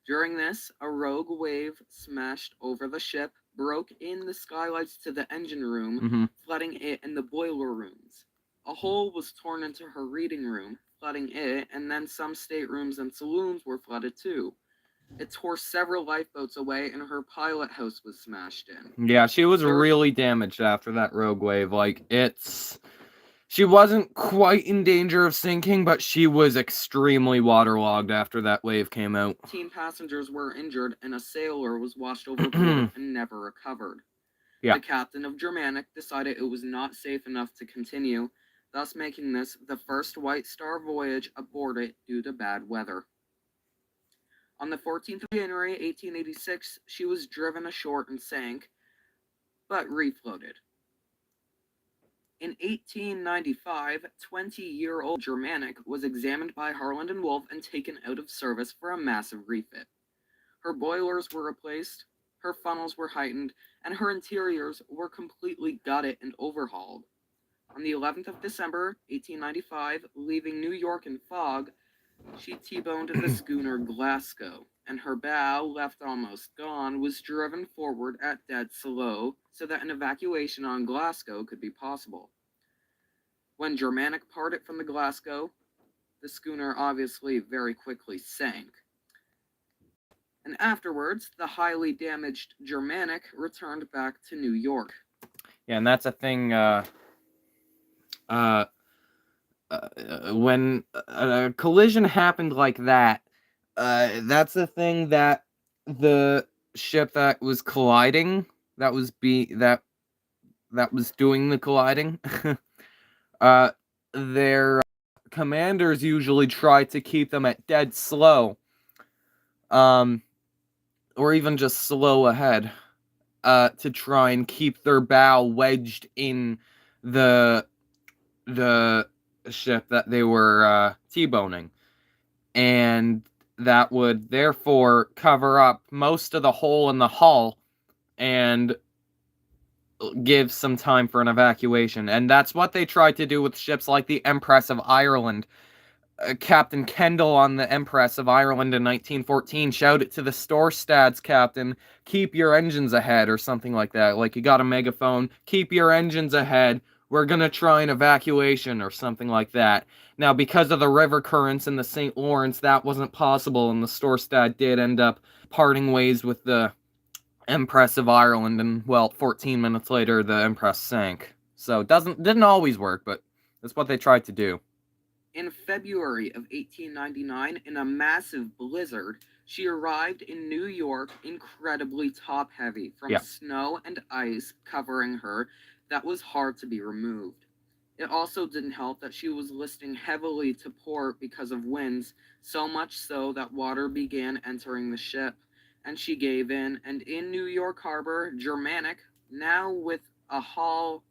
Speaker 2: During this, a rogue wave smashed over the ship, broke in the skylights to the engine room, flooding it and the boiler rooms. A hole was torn into her reading room, flooding it, and then some staterooms and saloons were flooded too. It tore several lifeboats away, and her pilot house was smashed in.
Speaker 1: Yeah, she was really damaged after that rogue wave. Like, she wasn't quite in danger of sinking, but she was extremely waterlogged after that wave came out.
Speaker 2: 18 passengers were injured, and a sailor was washed overboard and never recovered.
Speaker 1: Yeah.
Speaker 2: The captain of Germanic decided it was not safe enough to continue, thus making this the first White Star voyage aboard it due to bad weather. On the 14th of January, 1886, she was driven ashore and sank, but refloated. In 1895, 20-year-old Germanic was examined by Harland and Wolff and taken out of service for a massive refit. Her boilers were replaced, her funnels were heightened, and her interiors were completely gutted and overhauled. On the 11th of December, 1895, leaving New York in fog, she T-boned the schooner Glasgow, and her bow, left almost gone, was driven forward at dead slow so that an evacuation on Glasgow could be possible. When Germanic parted from the Glasgow, the schooner obviously very quickly sank. And afterwards, the highly damaged Germanic returned back to New York.
Speaker 1: Yeah, and that's a thing, when a collision happened like that, that's a thing that the ship that was colliding, that was doing the colliding, their commanders usually try to keep them at dead slow, or even just slow ahead, to try and keep their bow wedged in the ship that they were T-boning, and that would therefore cover up most of the hole in the hull and give some time for an evacuation. And that's what they tried to do with ships like the Empress of Ireland. Captain Kendall on the Empress of Ireland in 1914 shouted to the Storstad's captain, "Keep your engines ahead," or something like that. Like, you got a megaphone, "Keep your engines ahead. We're gonna try an evacuation," or something like that. Now, because of the river currents in the St. Lawrence, that wasn't possible, and the Storstad did end up parting ways with the Empress of Ireland, and, well, 14 minutes later, the Empress sank. So, didn't always work, but that's what they tried to do.
Speaker 2: In February of 1899, in a massive blizzard, she arrived in New York incredibly top-heavy, from snow and ice covering her that was hard to be removed. It also didn't help that she was listing heavily to port because of winds, so much so that water began entering the ship, and she gave in, and in New York Harbor, Germanic, now with a hull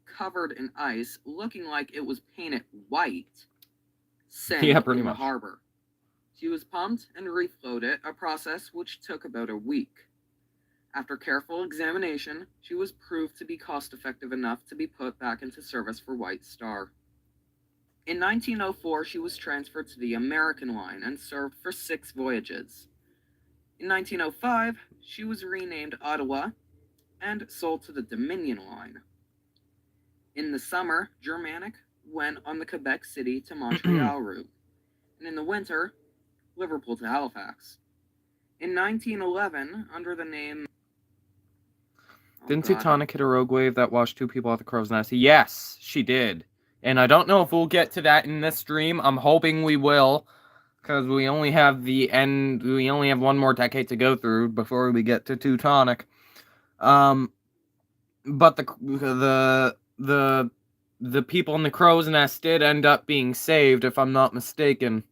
Speaker 2: covered in ice, looking like it was painted white, sank in the harbor. She was pumped and refloated, a process which took about a week. After careful examination, she was proved to be cost-effective enough to be put back into service for White Star. In 1904, she was transferred to the American line and served for 6 voyages. In 1905, she was renamed Ottawa and sold to the Dominion line. In the summer, Germanic went on the Quebec City to Montreal route, and in the winter, Liverpool to Halifax. In 1911, under the name...
Speaker 1: Didn't Teutonic hit a rogue wave that washed 2 people off the Crow's Nest? Yes, she did. And I don't know if we'll get to that in this stream. I'm hoping we will, because we only have one more decade to go through before we get to Teutonic. But the people in the Crow's Nest did end up being saved, if I'm not mistaken.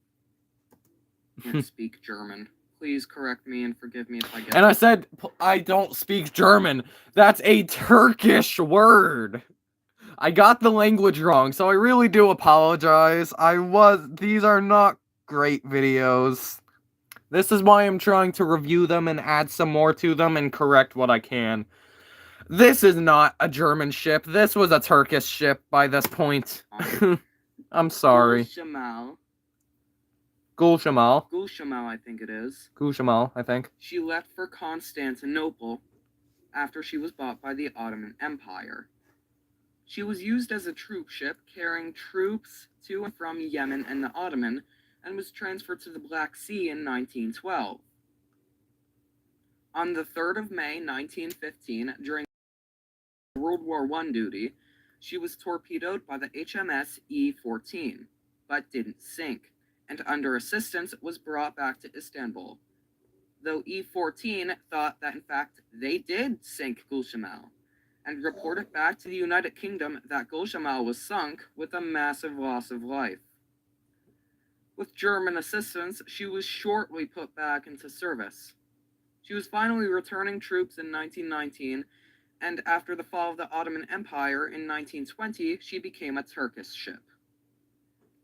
Speaker 2: can't speak German. Please correct me and forgive me if I get
Speaker 1: And I said, I don't speak German. That's a Turkish word. I got the language wrong, so I really do apologize. These are not great videos. This is why I'm trying to review them and add some more to them and correct what I can. This is not a German ship. This was a Turkish ship by this point. I'm sorry. Gulshamal,
Speaker 2: I think it is.
Speaker 1: Gulshamal, I think.
Speaker 2: She left for Constantinople after she was bought by the Ottoman Empire. She was used as a troop ship carrying troops to and from Yemen and the Ottoman, and was transferred to the Black Sea in 1912. On the 3rd of May 1915, during World War I duty, she was torpedoed by the HMS E-14, but didn't sink, and under assistance was brought back to Istanbul, though E-14 thought that in fact they did sink Gulshamal, and reported back to the United Kingdom that Gulshamal was sunk with a massive loss of life. With German assistance, she was shortly put back into service. She was finally returning troops in 1919, and after the fall of the Ottoman Empire in 1920, she became a Turkish ship.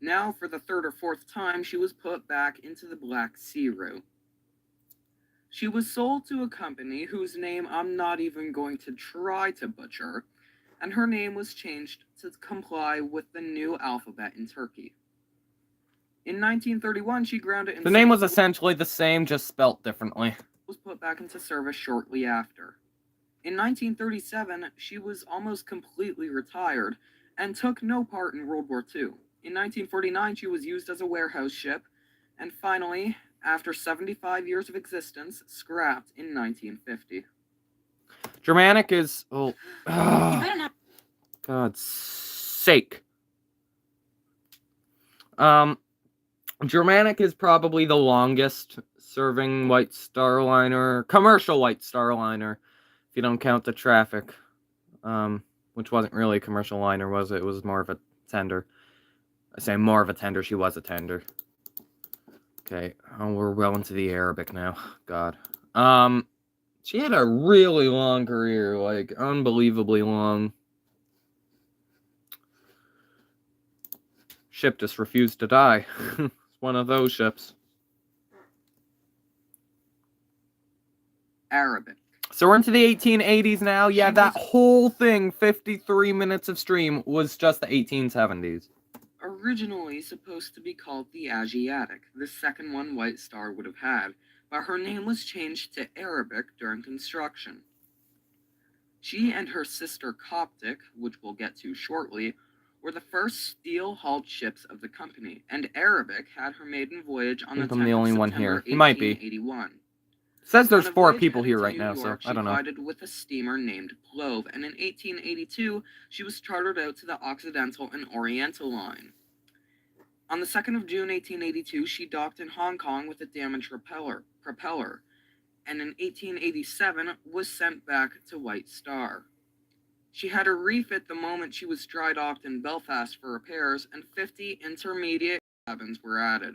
Speaker 2: Now, for the 3rd or 4th time, she was put back into the Black Sea route. She was sold to a company whose name I'm not even going to try to butcher, and her name was changed to comply with the new alphabet in Turkey. In 1931, she grounded in
Speaker 1: The name was essentially the same, just spelt differently.
Speaker 2: Was put back into service shortly after. In 1937, she was almost completely retired and took no part in World War II. In 1949, she was used as a warehouse ship, and finally, after 75 years of existence, scrapped in 1950.
Speaker 1: Germanic is... Oh, God's sake. Germanic is probably the longest serving White Star Liner, commercial White Star Liner, if you don't count the traffic, which wasn't really a commercial liner, was it? It was more of a tender. I say more of a tender, she was a tender. Okay, we're well into the Arabic now. God. She had a really long career, like, unbelievably long. Ship just refused to die. It's one of those ships.
Speaker 2: Arabic.
Speaker 1: So we're into the 1880s now. Yeah, that whole thing, 53 minutes of stream, was just the 1870s.
Speaker 2: Originally supposed to be called the Asiatic, the second one White Star would have had, but her name was changed to Arabic during construction. She and her sister Coptic, which we'll get to shortly, were the first steel-hulled ships of the company, and Arabic had her maiden voyage on the 10th of September, 1881.
Speaker 1: He might be. It says there's 4 people here right now, so I don't know.
Speaker 2: She glided with a steamer named Globe, and in 1882, she was chartered out to the Occidental and Oriental Line. On the 2nd of June, 1882, she docked in Hong Kong with a damaged propeller, and in 1887 was sent back to White Star. She had a refit the moment she was dry docked in Belfast for repairs, and 50 intermediate cabins were added.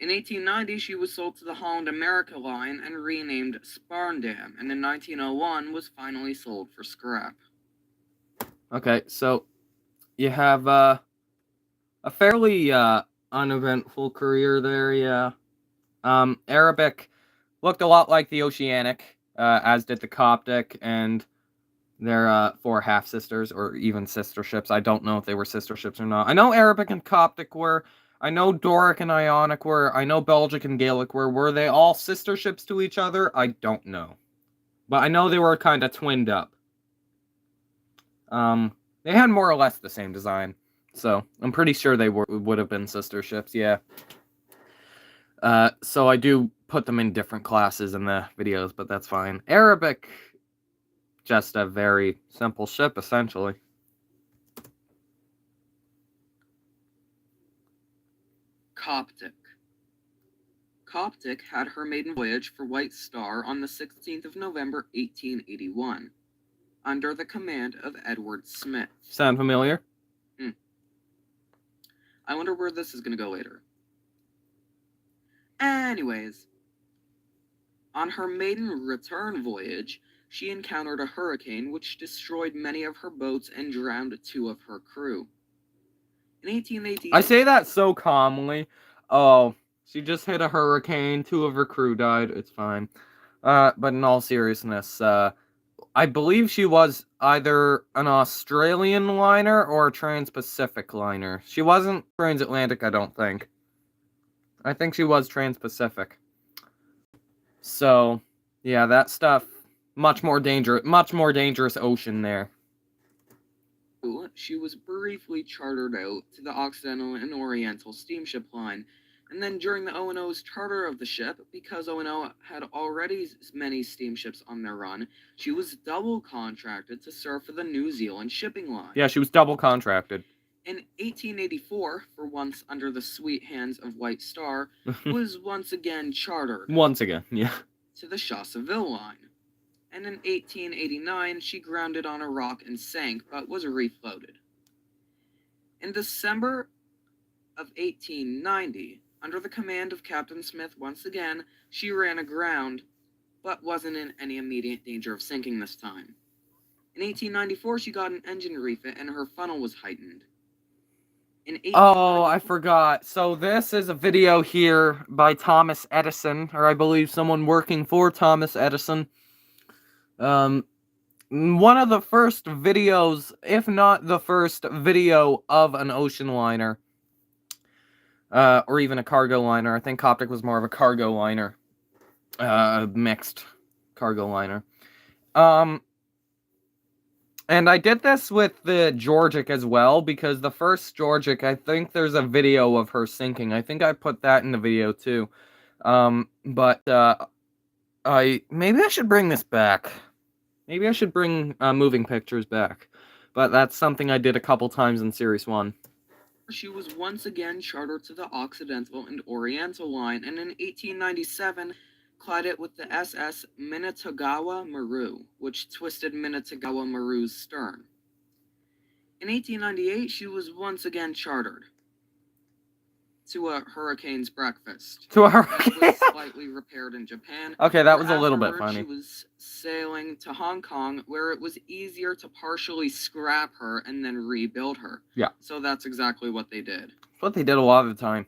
Speaker 2: In 1890, she was sold to the Holland America Line and renamed Sparndam, and in 1901 was finally sold for scrap.
Speaker 1: Okay, so you have a fairly uneventful career there, yeah. Arabic looked a lot like the Oceanic, as did the Coptic, and their 4 half-sisters, or even sister ships. I don't know if they were sister ships or not. I know Arabic and Coptic were. I know Doric and Ionic were. I know Belgic and Gaelic were. Were they all sister ships to each other? I don't know. But I know they were kind of twinned up. They had more or less the same design. So, I'm pretty sure they would have been sister ships, yeah. So I do put them in different classes in the videos, but that's fine. Arabic, just a very simple ship, essentially.
Speaker 2: Coptic. Coptic had her maiden voyage for White Star on the 16th of November, 1881, under the command of Edward Smith.
Speaker 1: Sound familiar?
Speaker 2: I wonder where this is going to go later. Anyways, on her maiden return voyage, she encountered a hurricane which destroyed many of her boats and drowned 2 of her crew. In 1888,
Speaker 1: I say that so calmly. Oh, she just hit a hurricane. 2 of her crew died. It's fine. But in all seriousness, I believe she was either an Australian liner or a Trans-Pacific liner. She wasn't transatlantic, I don't think. I think she was Trans-Pacific. So, yeah, that stuff, much more dangerous ocean there.
Speaker 2: she was briefly chartered out to the Occidental and Oriental Steamship Line, and then during the O&O's charter of the ship, because O&O had already many steamships on their run, she was double contracted to serve for the New Zealand Shipping Line.
Speaker 1: Yeah, she was double contracted.
Speaker 2: In 1884, for once under the sweet hands of White Star, was once again chartered.
Speaker 1: Once again, yeah.
Speaker 2: To the Chasseville Line. And in 1889, she grounded on a rock and sank, but was refloated. In December of 1890, under the command of Captain Smith once again, she ran aground, but wasn't in any immediate danger of sinking this time. In 1894, she got an engine refit and her funnel was heightened.
Speaker 1: Oh, I forgot. So this is a video here by Thomas Edison, or I believe someone working for Thomas Edison. One of the first videos, if not the first video of an ocean liner, or even a cargo liner. I think Coptic was more of a cargo liner, mixed cargo liner. And I did this with the Georgic as well, because the first Georgic, I think there's a video of her sinking. I think I put that in the video too. Maybe I should bring this back. Maybe I should bring moving pictures back. But that's something I did a couple times in Series 1.
Speaker 2: She was once again chartered to the Occidental and Oriental Line, and in 1897, collided with the SS Minetagawa Maru, which twisted Minetagawa Maru's stern. In 1898, she was once again chartered to a hurricane's breakfast.
Speaker 1: To a hurricane?
Speaker 2: That was slightly repaired in Japan.
Speaker 1: Okay, that was a little bit funny.
Speaker 2: She was sailing to Hong Kong, where it was easier to partially scrap her and then rebuild her.
Speaker 1: Yeah.
Speaker 2: So that's exactly what they did.
Speaker 1: That's what they did a lot of the time.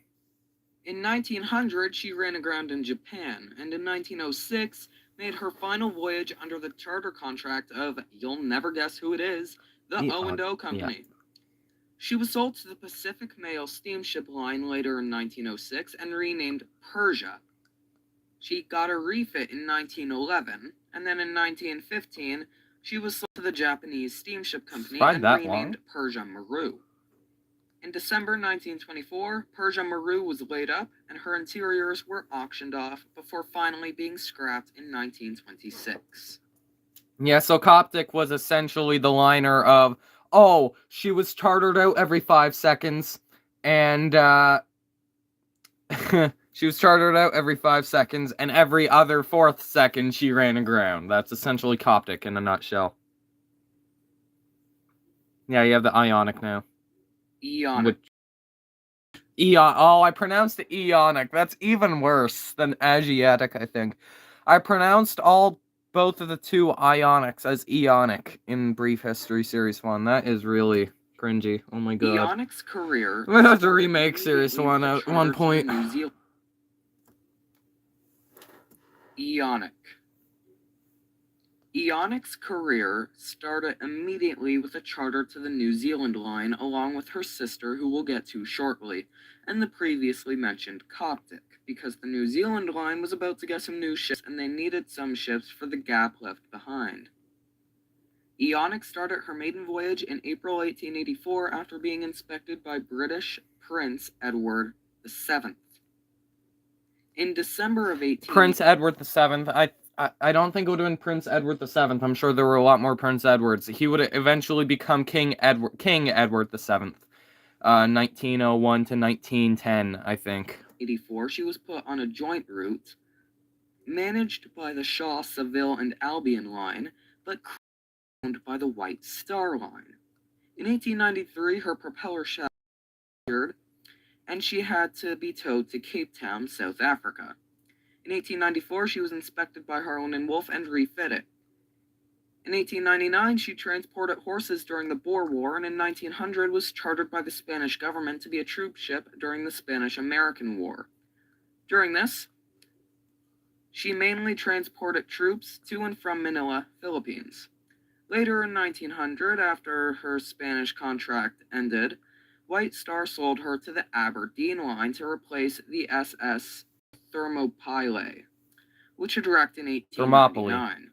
Speaker 2: In 1900, she ran aground in Japan, and in 1906, made her final voyage under the charter contract of, you'll never guess who it is, the O&O Company. Yeah. She was sold to the Pacific Mail Steamship Line later in 1906 and renamed Persia. She got a refit in 1911, and then in 1915, she was sold to the Japanese Steamship Company and renamed Persia Maru. In December 1924, Persia Maru was laid up, and her interiors were auctioned off before finally being scrapped in 1926.
Speaker 1: Yeah, so Coptic was essentially the liner of, oh, she was chartered out every 5 seconds, and, she was chartered out every 5 seconds, and every other 4th second she ran aground. That's essentially Coptic in a nutshell. Yeah, you have the Ionic now.
Speaker 2: Eonic.
Speaker 1: Oh, I pronounced it Eonic. That's even worse than Asiatic, I think. I pronounced both of the 2 Ionics as Eonic in Brief History Series 1. That is really cringy. Oh my god.
Speaker 2: Eonic's career...
Speaker 1: I'm gonna have to remake Series 1 at one point.
Speaker 2: Eonic. Eonic's career started immediately with a charter to the New Zealand Line, along with her sister, who we'll get to shortly, and the previously mentioned Coptic, because the New Zealand Line was about to get some new ships, and they needed some ships for the gap left behind. Eonic started her maiden voyage in April 1884 after being inspected by British Prince Edward VII. In December of 18...
Speaker 1: Prince Edward VII, I don't think it would have been Prince Edward VII. I'm sure there were a lot more Prince Edwards. He would eventually become King Edward VII. 1901 to 1910, I think.
Speaker 2: 1884, she was put on a joint route, managed by the Shaw, Seville, and Albion Line, but owned by the White Star Line. In 1893, her propeller shaft appeared, and she had to be towed to Cape Town, South Africa. In 1894, she was inspected by Harland and Wolff and refitted. In 1899, she transported horses during the Boer War, and in 1900 was chartered by the Spanish government to be a troop ship during the Spanish-American War. During this, she mainly transported troops to and from Manila, Philippines. Later in 1900, after her Spanish contract ended, White Star sold her to the Aberdeen Line to replace the SS Thermopylae, which had wrecked in 1899.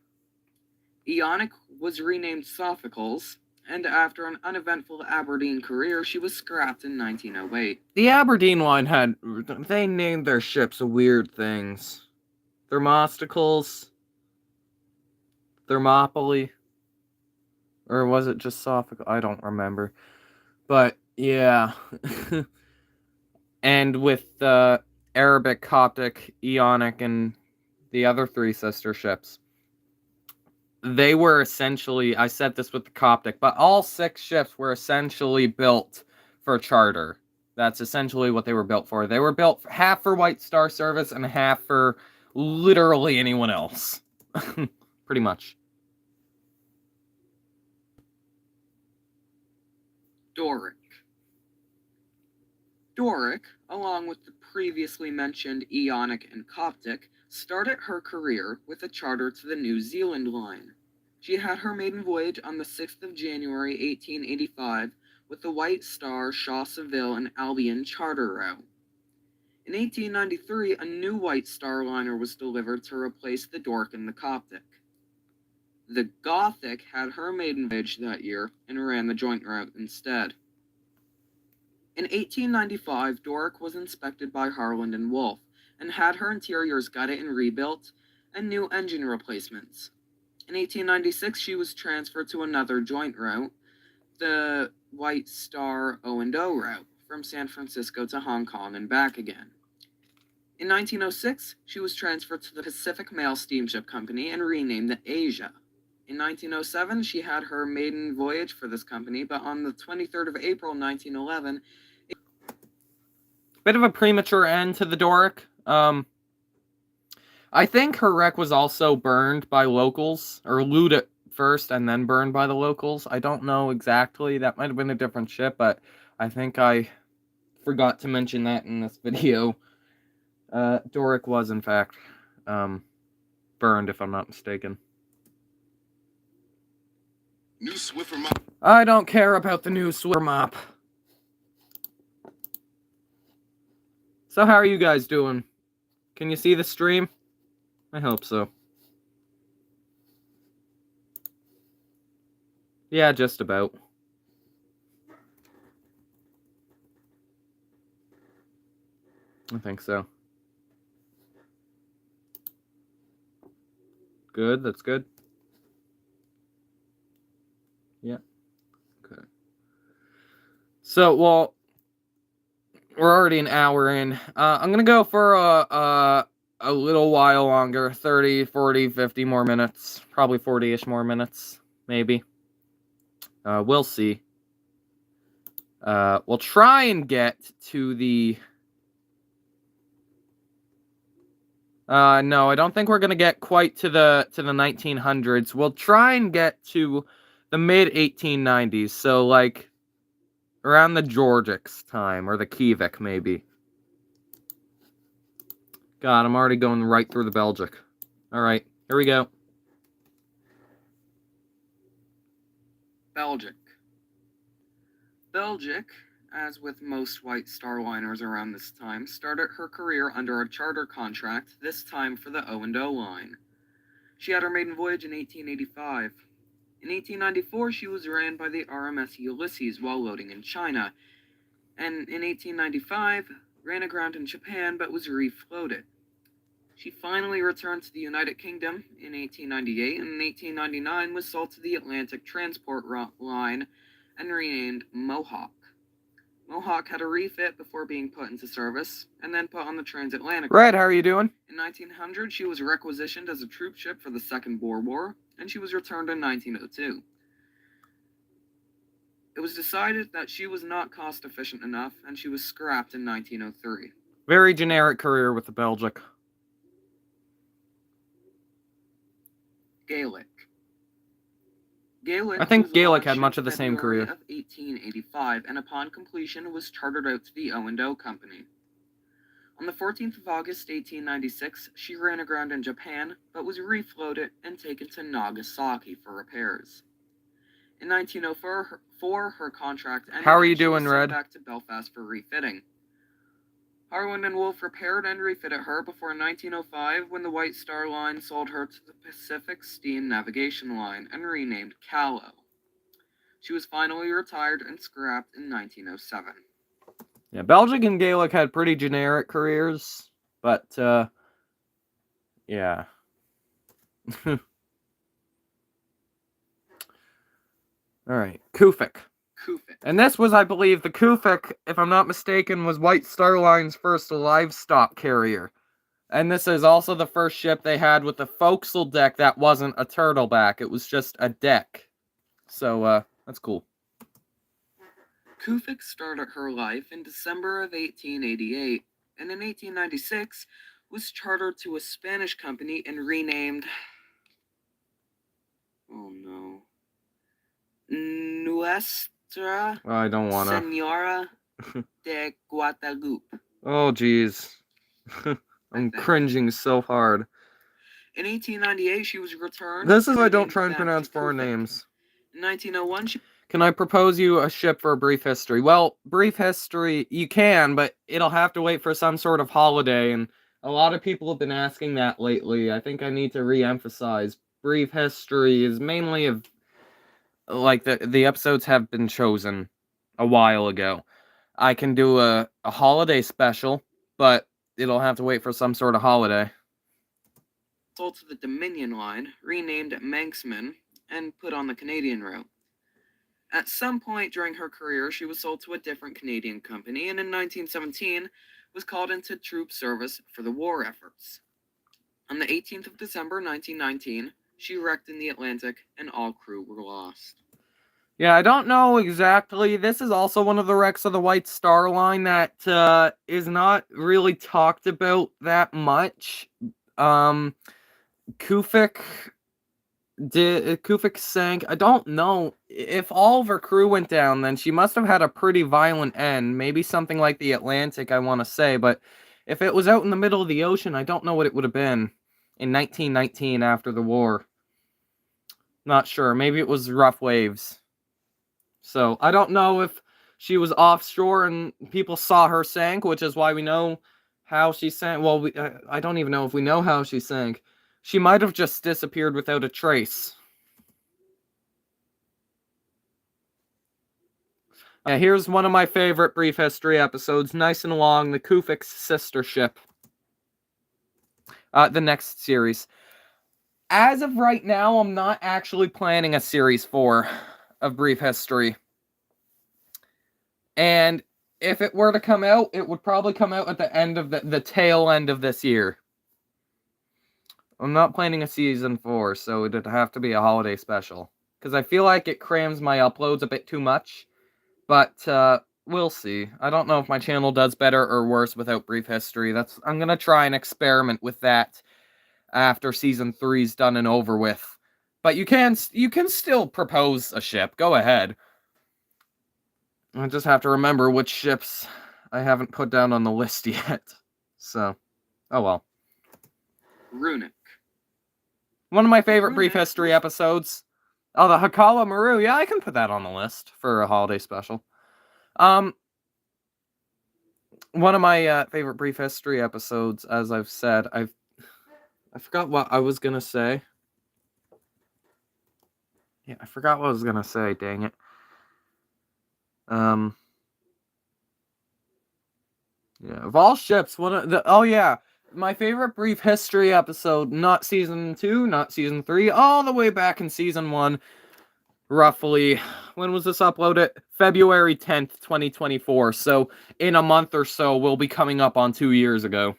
Speaker 2: Oceanic was renamed Sophocles, and after an uneventful Aberdeen career, she was scrapped in 1908.
Speaker 1: The Aberdeen Line they named their ships weird things. Thermosticles, Thermopylae, or was it just Sophocles? I don't remember. But, yeah. And with the Arabic, Coptic, Ionic, and the other three sister ships, they were essentially, I said this with the Coptic, but all 6 ships were essentially built for charter. That's essentially what they were built for. They were built half for White Star service and half for literally anyone else. Pretty much.
Speaker 2: Doric. Doric, along with the previously mentioned Ionic and Coptic, started her career with a charter to the New Zealand Line. She had her maiden voyage on the 6th of January 1885 with the White Star, Shaw Seville, and Albion charter route. In 1893, a new White Star liner was delivered to replace the Doric and the Coptic. The Gothic had her maiden voyage that year and ran the joint route instead. In 1895, Doric was inspected by Harland and Wolff and had her interiors gutted and rebuilt and new engine replacements. In 1896, she was transferred to another joint route, the White Star O&O route, from San Francisco to Hong Kong and back again. In 1906, she was transferred to the Pacific Mail Steamship Company and renamed the Asia. In 1907, she had her maiden voyage for this company, but on the 23rd of April, 1911...
Speaker 1: Bit of a premature end to the Doric. I think her wreck was also burned by locals, or looted first and then burned by the locals. I don't know exactly. That might have been a different ship, but I think I forgot to mention that in this video. Doric was, in fact, burned, if I'm not mistaken.
Speaker 4: New Swiffer mop.
Speaker 1: I don't care about the new Swiffer mop. So how are you guys doing? Can you see the stream? I hope so. Yeah, just about. I think so. Good, that's good. Yeah. Okay. So, well, we're already an hour in. I'm gonna go for a little while longer, 30, 40, 50 more minutes. Probably 40-ish more minutes, maybe. We'll see. We'll try and get to the... no, I don't think we're gonna get quite to the 1900s. We'll try and get to the mid-1890s, so like around the Georgics time, or the Kievic, maybe. God, I'm already going right through the Belgic. Alright, here we go.
Speaker 2: Belgic. Belgic, as with most White Star liners around this time, started her career under a charter contract, this time for the O&O line. She had her maiden voyage in 1885. In 1894, she was ran by the RMS Ulysses while loading in China, and in 1895, ran aground in Japan but was refloated. She finally returned to the United Kingdom in 1898, and in 1899 was sold to the Atlantic Transport Line and renamed Mohawk. Mohawk had a refit before being put into service, and then put on the transatlantic.
Speaker 1: Red, how are you doing?
Speaker 2: In 1900, she was requisitioned as a troop ship for the Second Boer War, and she was returned in 1902. It was decided that she was not cost efficient enough, and she was scrapped in 1903.
Speaker 1: Very generic career with the Belgic.
Speaker 2: Gaelic. Gaelic
Speaker 1: I think
Speaker 2: was
Speaker 1: Gaelic had
Speaker 2: launched
Speaker 1: much
Speaker 2: in
Speaker 1: of the same
Speaker 2: February
Speaker 1: career.
Speaker 2: of 1885, and upon completion was chartered out to the O&O Company. On the 14th of August 1896, she ran aground in Japan, but was refloated and taken to Nagasaki for repairs. In 1904, her contract ended.
Speaker 1: How are you
Speaker 2: and she was
Speaker 1: doing,
Speaker 2: sent
Speaker 1: Red?
Speaker 2: back to Belfast for refitting. Harland and Wolff repaired and refitted her before 1905, when the White Star Line sold her to the Pacific Steam Navigation Line and renamed Callow. She was finally retired and scrapped in 1907.
Speaker 1: Yeah, Belgic and Gaelic had pretty generic careers, but, yeah. Alright, Kufik.
Speaker 2: Kufik.
Speaker 1: And this was, I believe, the Kufik, if I'm not mistaken, was White Star Line's first livestock carrier. And this is also the first ship they had with the forecastle deck that wasn't a turtleback. It was just a deck. So, that's cool.
Speaker 2: Kufik started her life in December of 1888, and in 1896 was chartered to a Spanish company and renamed... Oh no. Nuestra
Speaker 1: I don't wanna.
Speaker 2: Senora de Guadalupe.
Speaker 1: Oh, jeez. I'm cringing so hard.
Speaker 2: In 1898, she was returned.
Speaker 1: This is why I
Speaker 2: and
Speaker 1: don't
Speaker 2: renamed
Speaker 1: try and
Speaker 2: back
Speaker 1: pronounce
Speaker 2: to
Speaker 1: foreign
Speaker 2: Kufik.
Speaker 1: names.
Speaker 2: In 1901, she...
Speaker 1: Can I propose you a ship for a brief history? Well, brief history, you can, but it'll have to wait for some sort of holiday, and a lot of people have been asking that lately. I think I need to re-emphasize. Brief history is mainly of, like, the episodes have been chosen a while ago. I can do a holiday special, but it'll have to wait for some sort of holiday.
Speaker 2: sold to the Dominion Line, renamed Manxman, and put on the Canadian route. At some point during her career, she was sold to a different Canadian company, and in 1917 was called into troop service for the war efforts. On the 18th of December 1919, she wrecked in the Atlantic, and all crew were lost.
Speaker 1: Yeah, I don't know exactly. This is also one of the wrecks of the White Star Line that is not really talked about that much. Kufik sank. I don't know. If all of her crew went down, then she must have had a pretty violent end. Maybe something like the Atlantic, I want to say. But if it was out in the middle of the ocean, I don't know what it would have been in 1919 after the war. Not sure. Maybe it was rough waves. So I don't know if she was offshore and people saw her sink, which is why we know how she sank. Well, I don't even know if we know how she sank. She might have just disappeared without a trace. Here's one of my favorite brief history episodes, nice and long, the Kufik's sister ship. The next series. As of right now, I'm not actually planning a series 4 of brief history. And if it were to come out, it would probably come out at the end of the tail end of this year. I'm not planning a season 4, so it'd have to be a holiday special. Because I feel like it crams my uploads a bit too much. But, we'll see. I don't know if my channel does better or worse without brief history. I'm gonna try and experiment with that after season 3's done and over with. But you can still propose a ship. Go ahead. I just have to remember which ships I haven't put down on the list yet. So, oh well.
Speaker 2: Runic.
Speaker 1: One of my favorite brief history episodes. Oh, the Hakala Maru. Yeah, I can put that on the list for a holiday special. One of my favorite brief history episodes, as I've said, I forgot what I was gonna say. Yeah, I forgot what I was gonna say, dang it. Yeah, of all ships, my favorite brief history episode, not season 2, not season 3, all the way back in season 1, roughly, when was this uploaded? February 10th, 2024, so in a month or so, we'll be coming up on 2 years ago.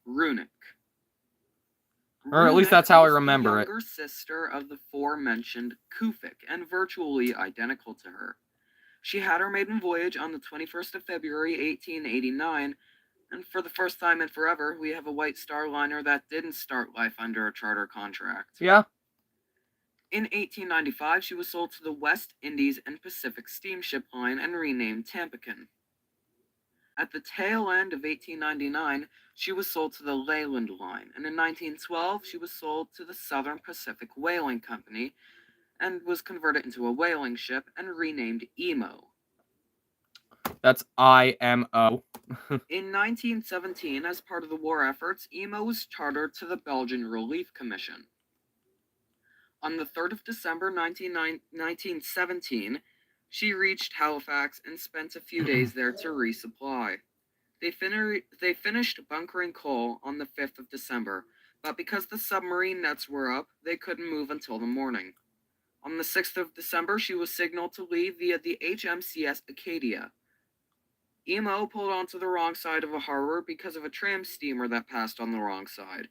Speaker 2: Runic.
Speaker 1: Or at least
Speaker 2: Runic
Speaker 1: that's how I
Speaker 2: was
Speaker 1: remember
Speaker 2: the
Speaker 1: it.
Speaker 2: younger sister of the forementioned Kufik and virtually identical to her. She had her maiden voyage on the 21st of February, 1889, and for the first time in forever, we have a White Star Liner that didn't start life under a charter contract.
Speaker 1: Yeah.
Speaker 2: In 1895, she was sold to the West Indies and Pacific Steamship Line and renamed Tampican. At the tail end of 1899, she was sold to the Leyland Line, and in 1912, she was sold to the Southern Pacific Whaling Company and was converted into a whaling ship and renamed Emo.
Speaker 1: That's IMO.
Speaker 2: In 1917, as part of the war efforts, Emo was chartered to the Belgian Relief Commission. On the 3rd of December 1917, she reached Halifax and spent a few days there to resupply. They finished bunkering coal on the 5th of December, but because the submarine nets were up, they couldn't move until the morning. On the 6th of December, she was signaled to leave via the HMCS Acadia. Emo pulled onto the wrong side of a harbor because of a tram steamer that passed on the wrong side.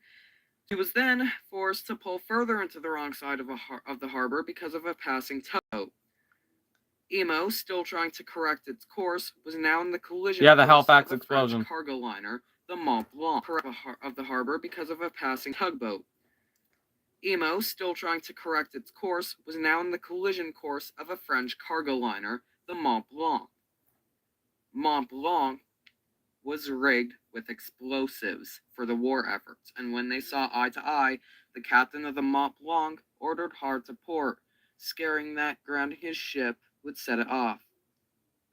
Speaker 2: She was then forced to pull further into the wrong side of the harbor because of a passing tugboat. Emo, still trying to correct its course, was now in the collision
Speaker 1: Yeah, the
Speaker 2: course
Speaker 1: Halifax
Speaker 2: of a
Speaker 1: explosion.
Speaker 2: French cargo liner, the Mont Blanc, of the harbor because of a passing tugboat. Emo, still trying to correct its course, was now in the collision course of a French cargo liner, the Mont Blanc. Mont Blanc was rigged with explosives for the war efforts, and when they saw eye to eye, the captain of the Mont Blanc ordered hard to port, scaring that grounding his ship would set it off.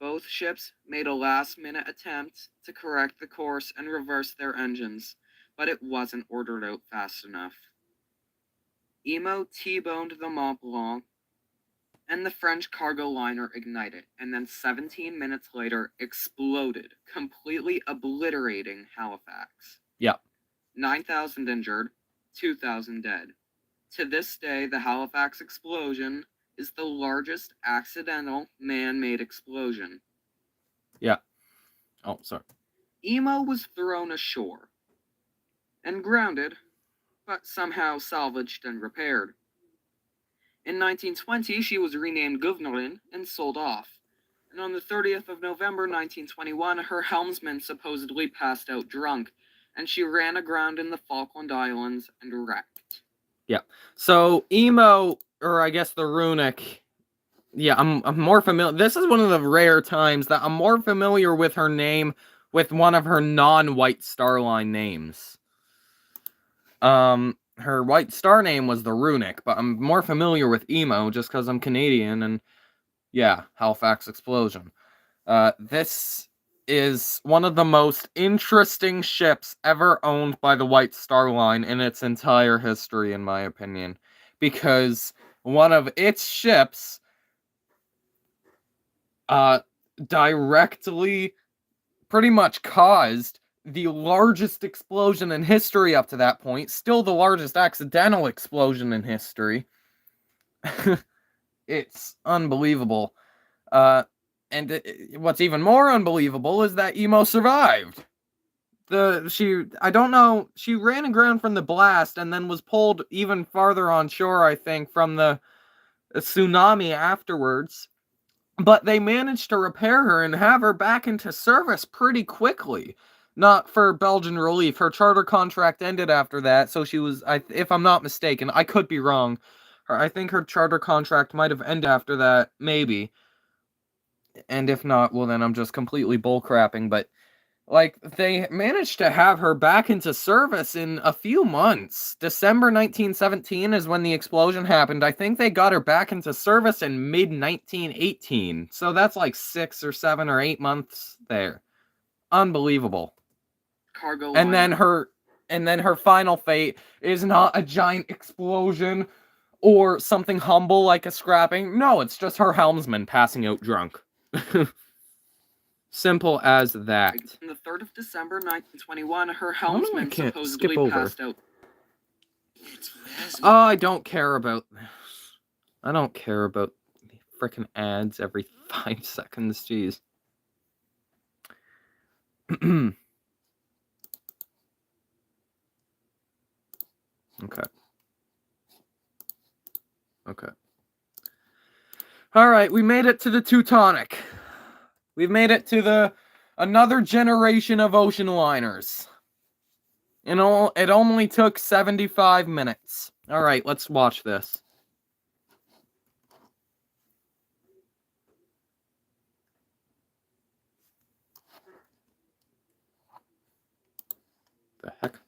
Speaker 2: Both ships made a last-minute attempt to correct the course and reverse their engines, but it wasn't ordered out fast enough. Emo T-boned the Mont Blanc, and the French cargo liner ignited, and then 17 minutes later exploded, completely obliterating Halifax.
Speaker 1: Yeah.
Speaker 2: 9,000 injured, 2,000 dead. To this day, the Halifax explosion is the largest accidental man-made explosion.
Speaker 1: Yeah. Oh, sorry.
Speaker 2: Emo was thrown ashore and grounded, but somehow salvaged and repaired. In 1920, she was renamed Gouvernerin and sold off. And on the 30th of November 1921, her helmsman supposedly passed out drunk, and she ran aground in the Falkland Islands and wrecked.
Speaker 1: Yeah. So Emo, or I guess the Runic. Yeah, I'm more familiar. This is one of the rare times that I'm more familiar with her name with one of her non-White Star Line names. Her White Star name was the Runic, but I'm more familiar with Emo just because I'm Canadian and yeah, Halifax explosion. This is one of the most interesting ships ever owned by the White Star Line in its entire history, in my opinion, because one of its ships directly pretty much caused the largest explosion in history up to that point, still the largest accidental explosion in history. It's unbelievable. And what's even more unbelievable is that Emo survived. I don't know, she ran aground from the blast and then was pulled even farther on shore, I think, from the tsunami afterwards. But they managed to repair her and have her back into service pretty quickly. Not for Belgian Relief. Her charter contract ended after that, so she was, if I'm not mistaken, I could be wrong. I think her charter contract might have ended after that, maybe. And if not, well then I'm just completely bullcrapping, but like, they managed to have her back into service in a few months. December 1917 is when the explosion happened. I think they got her back into service in mid-1918. So that's like 6 or 7 or 8 months there. Unbelievable.
Speaker 2: Cargo
Speaker 1: And
Speaker 2: liner.
Speaker 1: then her final fate is not a giant explosion or something humble like a scrapping. No, it's just her helmsman passing out drunk. Simple as that.
Speaker 2: On the 3rd of December 1921, her
Speaker 1: I
Speaker 2: helmsman
Speaker 1: can't
Speaker 2: supposedly
Speaker 1: skip over.
Speaker 2: passed out.
Speaker 1: Oh, I don't care about this. I don't care about the frickin' ads every 5 seconds. Jeez. Okay. All right, we made it to the Teutonic. We've made it to another generation of ocean liners. And it only took 75 minutes. All right, let's watch this. The heck?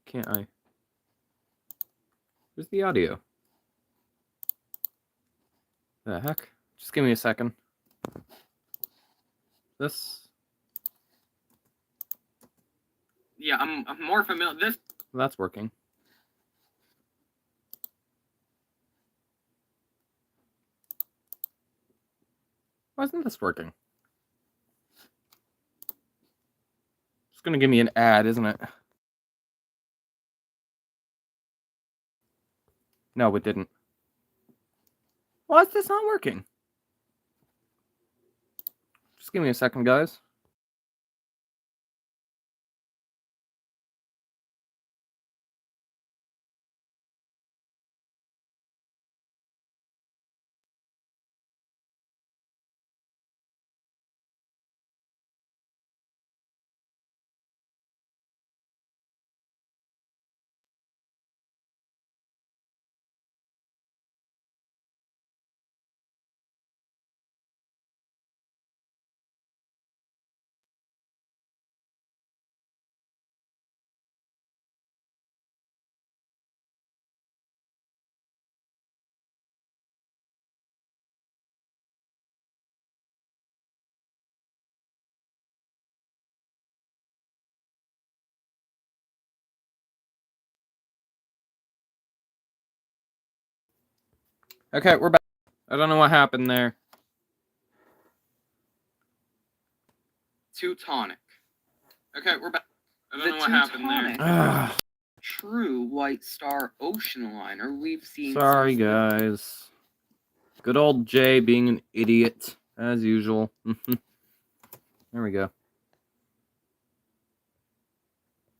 Speaker 1: Can't I? Where's the audio? The heck? Just give me a second. This?
Speaker 2: Yeah, I'm more familiar.
Speaker 1: That's working. Why isn't this working? It's gonna give me an ad, isn't it? No, it didn't. Why is this not working? Just give me a second, guys. Okay, we're back. I don't know what happened there.
Speaker 2: Teutonic. Okay, we're back. I don't know what happened there.
Speaker 1: Ugh.
Speaker 2: True White Star ocean liner we've seen.
Speaker 1: Sorry,
Speaker 2: since
Speaker 1: guys. Good old Jay being an idiot, as usual. There we go.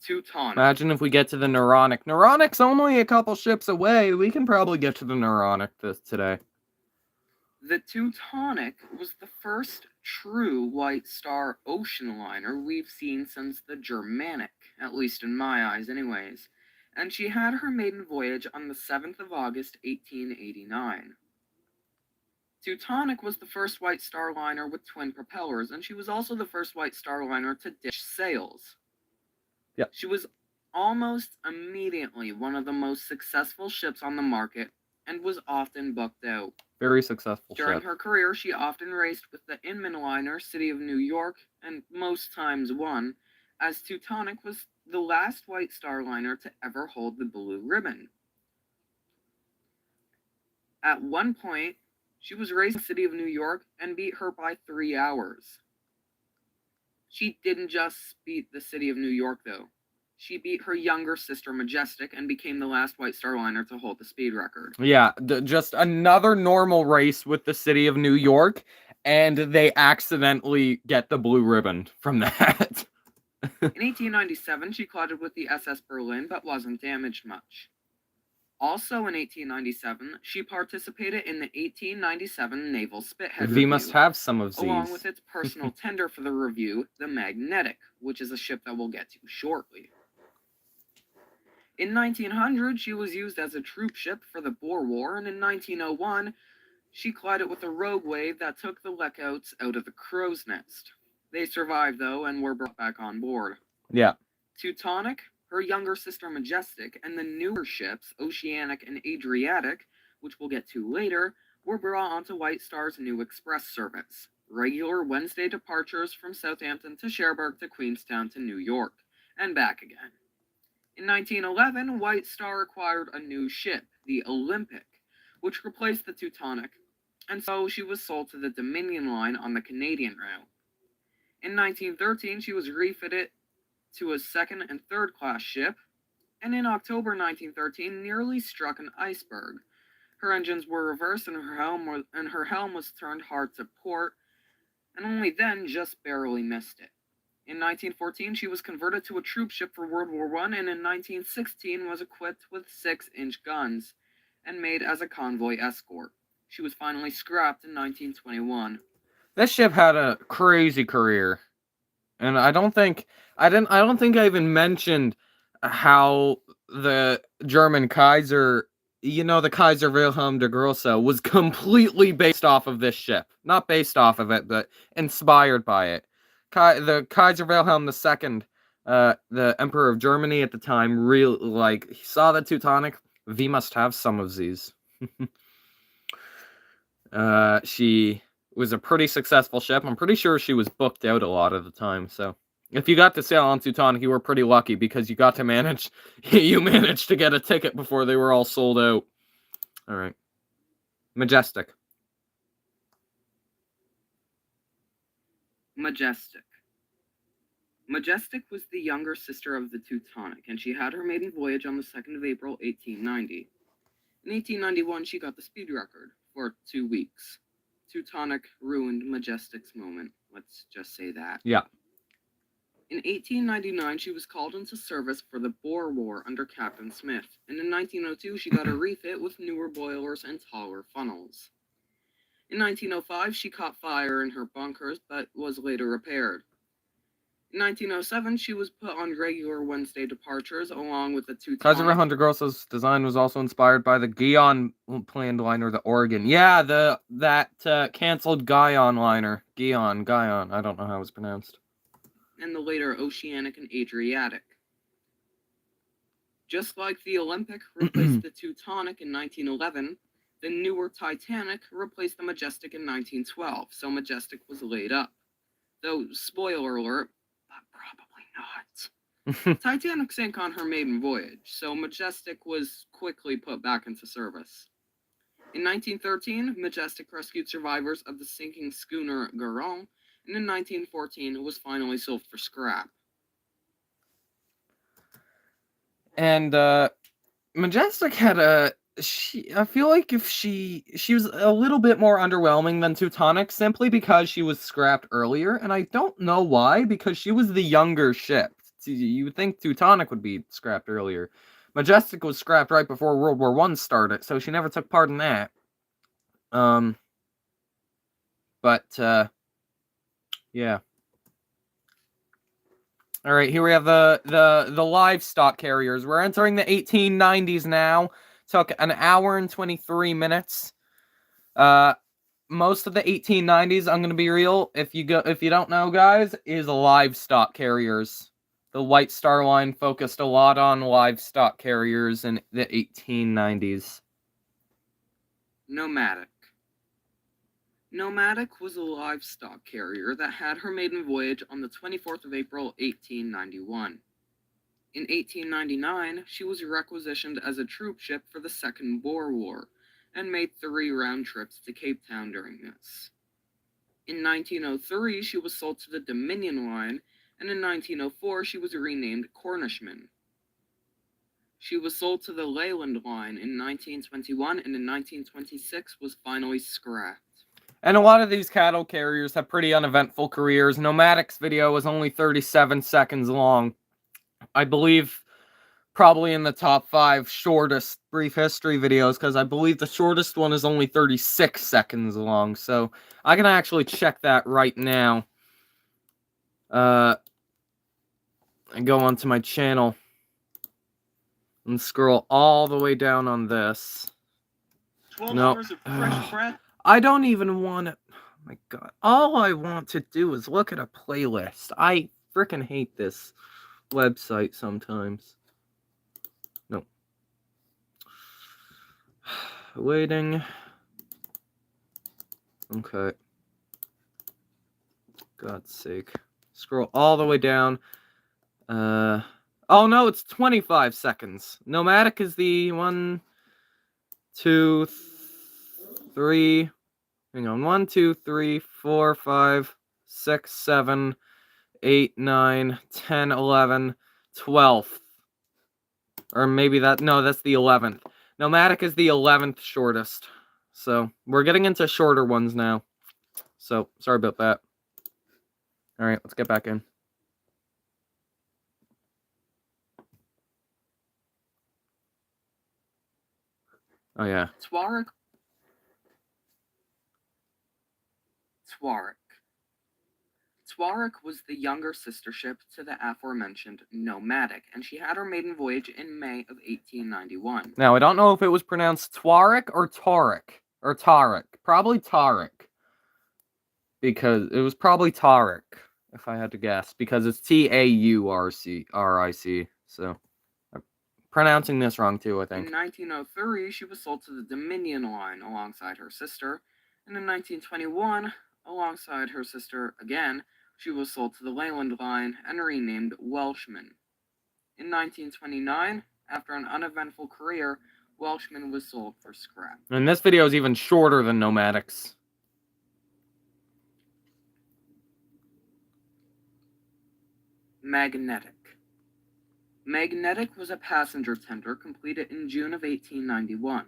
Speaker 2: Teutonic.
Speaker 1: Imagine if we get to the Neuronic. Neuronic's only a couple ships away. We can probably get to the Neuronic today.
Speaker 2: The Teutonic was the first true White Star ocean liner we've seen since the Germanic, at least in my eyes anyways, and she had her maiden voyage on the 7th of August, 1889. Teutonic was the first White Star liner with twin propellers, and she was also the first White Star liner to ditch sails.
Speaker 1: Yep.
Speaker 2: She was almost immediately one of the most successful ships on the market and was often booked out.
Speaker 1: Very successful
Speaker 2: During
Speaker 1: ship.
Speaker 2: her career, she often raced with the Inman liner City of New York, and most times won, as Teutonic was the last White Star liner to ever hold the blue ribbon. At one point, she was racing City of New York and beat her by 3 hours. She didn't just beat the City of New York, though. She beat her younger sister Majestic and became the last White Star liner to hold the speed record.
Speaker 1: Yeah, just another normal race with the City of New York, and they accidentally get the blue ribbon from that.
Speaker 2: In 1897, she collided with the SS Berlin, but wasn't damaged much. Also in 1897, she participated in the 1897 Naval Spithead
Speaker 1: We
Speaker 2: Review,
Speaker 1: must have some of these.
Speaker 2: along with its personal tender for the review, the Magnetic, which is a ship that we'll get to shortly. In 1900, she was used as a troop ship for the Boer War, and in 1901, she collided with a rogue wave that took the Leckouts out of the crow's nest. They survived, though, and were brought back on board.
Speaker 1: Yeah.
Speaker 2: Teutonic, her younger sister Majestic, and the newer ships, Oceanic and Adriatic, which we'll get to later, were brought onto White Star's new express service. Regular Wednesday departures from Southampton to Cherbourg to Queenstown to New York, and back again. In 1911, White Star acquired a new ship, the Olympic, which replaced the Teutonic, and so she was sold to the Dominion Line on the Canadian route. In 1913, she was refitted to a second and third class ship, and in October 1913 nearly struck an iceberg. Her engines were reversed and her helm was turned hard to port, and only then just barely missed it. In 1914, she was converted to a troop ship for World War I, and in 1916 was equipped with 6-inch guns and made as a convoy escort. She was finally scrapped in 1921.
Speaker 1: This ship had a crazy career. And I don't think I even mentioned how the German Kaiser, the Kaiser Wilhelm der Grosse, was completely based off of this ship. Not based off of it, but inspired by it. The Kaiser Wilhelm II, the Emperor of Germany at the time, he saw the Teutonic. We must have some of these. She was a pretty successful ship. I'm pretty sure she was booked out a lot of the time. So if you got to sail on Teutonic, you were pretty lucky because you managed to get a ticket before they were all sold out. All right. Majestic.
Speaker 2: Majestic. Majestic was the younger sister of the Teutonic, and she had her maiden voyage on the 2nd of April, 1890. In 1891, she got the speed record for 2 weeks. Teutonic ruined Majestic's moment. Let's just say that.
Speaker 1: Yeah.
Speaker 2: In 1899, she was called into service for the Boer War under Captain Smith, and in 1902, she got a refit with newer boilers and taller funnels. In 1905, she caught fire in her bunkers, but was later repaired. In 1907, she was put on regular Wednesday departures along with the Teutonic.
Speaker 1: Kaiser Wilhelm der Grosse's design was also inspired by the Guion planned liner, the Oregon. Yeah, that canceled Guion liner. Guion. I don't know how it's pronounced.
Speaker 2: And the later Oceanic and Adriatic. Just like the Olympic replaced the Teutonic in 1911, the newer Titanic replaced the Majestic in 1912, so Majestic was laid up. Though, spoiler alert, but probably not. Titanic sank on her maiden voyage, so Majestic was quickly put back into service. In 1913, Majestic rescued survivors of the sinking schooner Garon, and in 1914 it was finally sold for scrap.
Speaker 1: And Majestic had I feel like if she was a little bit more underwhelming than Teutonic simply because she was scrapped earlier, and I don't know why, because she was the younger ship. You would think Teutonic would be scrapped earlier. Majestic was scrapped right before World War I started, so she never took part in that. Yeah. All right, here we have the livestock carriers. We're entering the 1890s now. Took an hour and 23 minutes. Most of the 1890s, I'm gonna be real, if you don't know, guys, is livestock carriers. The White Star Line focused a lot on livestock carriers in the 1890s.
Speaker 2: Nomadic. Nomadic was a livestock carrier that had her maiden voyage on the 24th of April, 1891. In 1899, she was requisitioned as a troop ship for the Second Boer War, and made 3 round trips to Cape Town during this. In 1903, she was sold to the Dominion Line, and in 1904, she was renamed Cornishman. She was sold to the Leyland Line in 1921, and in 1926 was finally scrapped.
Speaker 1: And a lot of these cattle carriers have pretty uneventful careers. Nomadic's video was only 37 seconds long. I believe probably in the top 5 shortest brief history videos, because I believe the shortest one is only 36 seconds long. So I can actually check that right now. And go onto my channel and scroll all the way down on this.
Speaker 5: 12 hours of fresh breath.
Speaker 1: I don't even want to. Oh my god. All I want to do is look at a playlist. I freaking hate this website sometimes. No. Waiting. Okay. God's sake. Scroll all the way down. Oh no, it's 25 seconds. Nomadic is the 1, 2, 3. Hang on. 1, 2, 3, 4, 5, 6, 7, 8, 9, 10, 11, 12th. Or maybe that. No, that's the 11th. Nomadic is the 11th shortest. So we're getting into shorter ones now. So sorry about that. All right, let's get back in. Oh, yeah.
Speaker 2: Tuareg. Tuareg was the younger sister ship to the aforementioned Nomadic, and she had her maiden voyage in May of 1891.
Speaker 1: Now, I don't know if it was pronounced Tuareg or Tariq. Or Tariq. Probably Tariq. Because it was probably Tariq, if I had to guess. Because it's Taurric. So, I'm pronouncing this wrong too, I think.
Speaker 2: In 1903, she was sold to the Dominion Line alongside her sister, and in 1921, alongside her sister again, she was sold to the Leyland Line and renamed Welshman. In 1929, after an uneventful career, Welshman was sold for scrap.
Speaker 1: And this video is even shorter than Nomadic's.
Speaker 2: Magnetic. Magnetic was a passenger tender completed in June of 1891.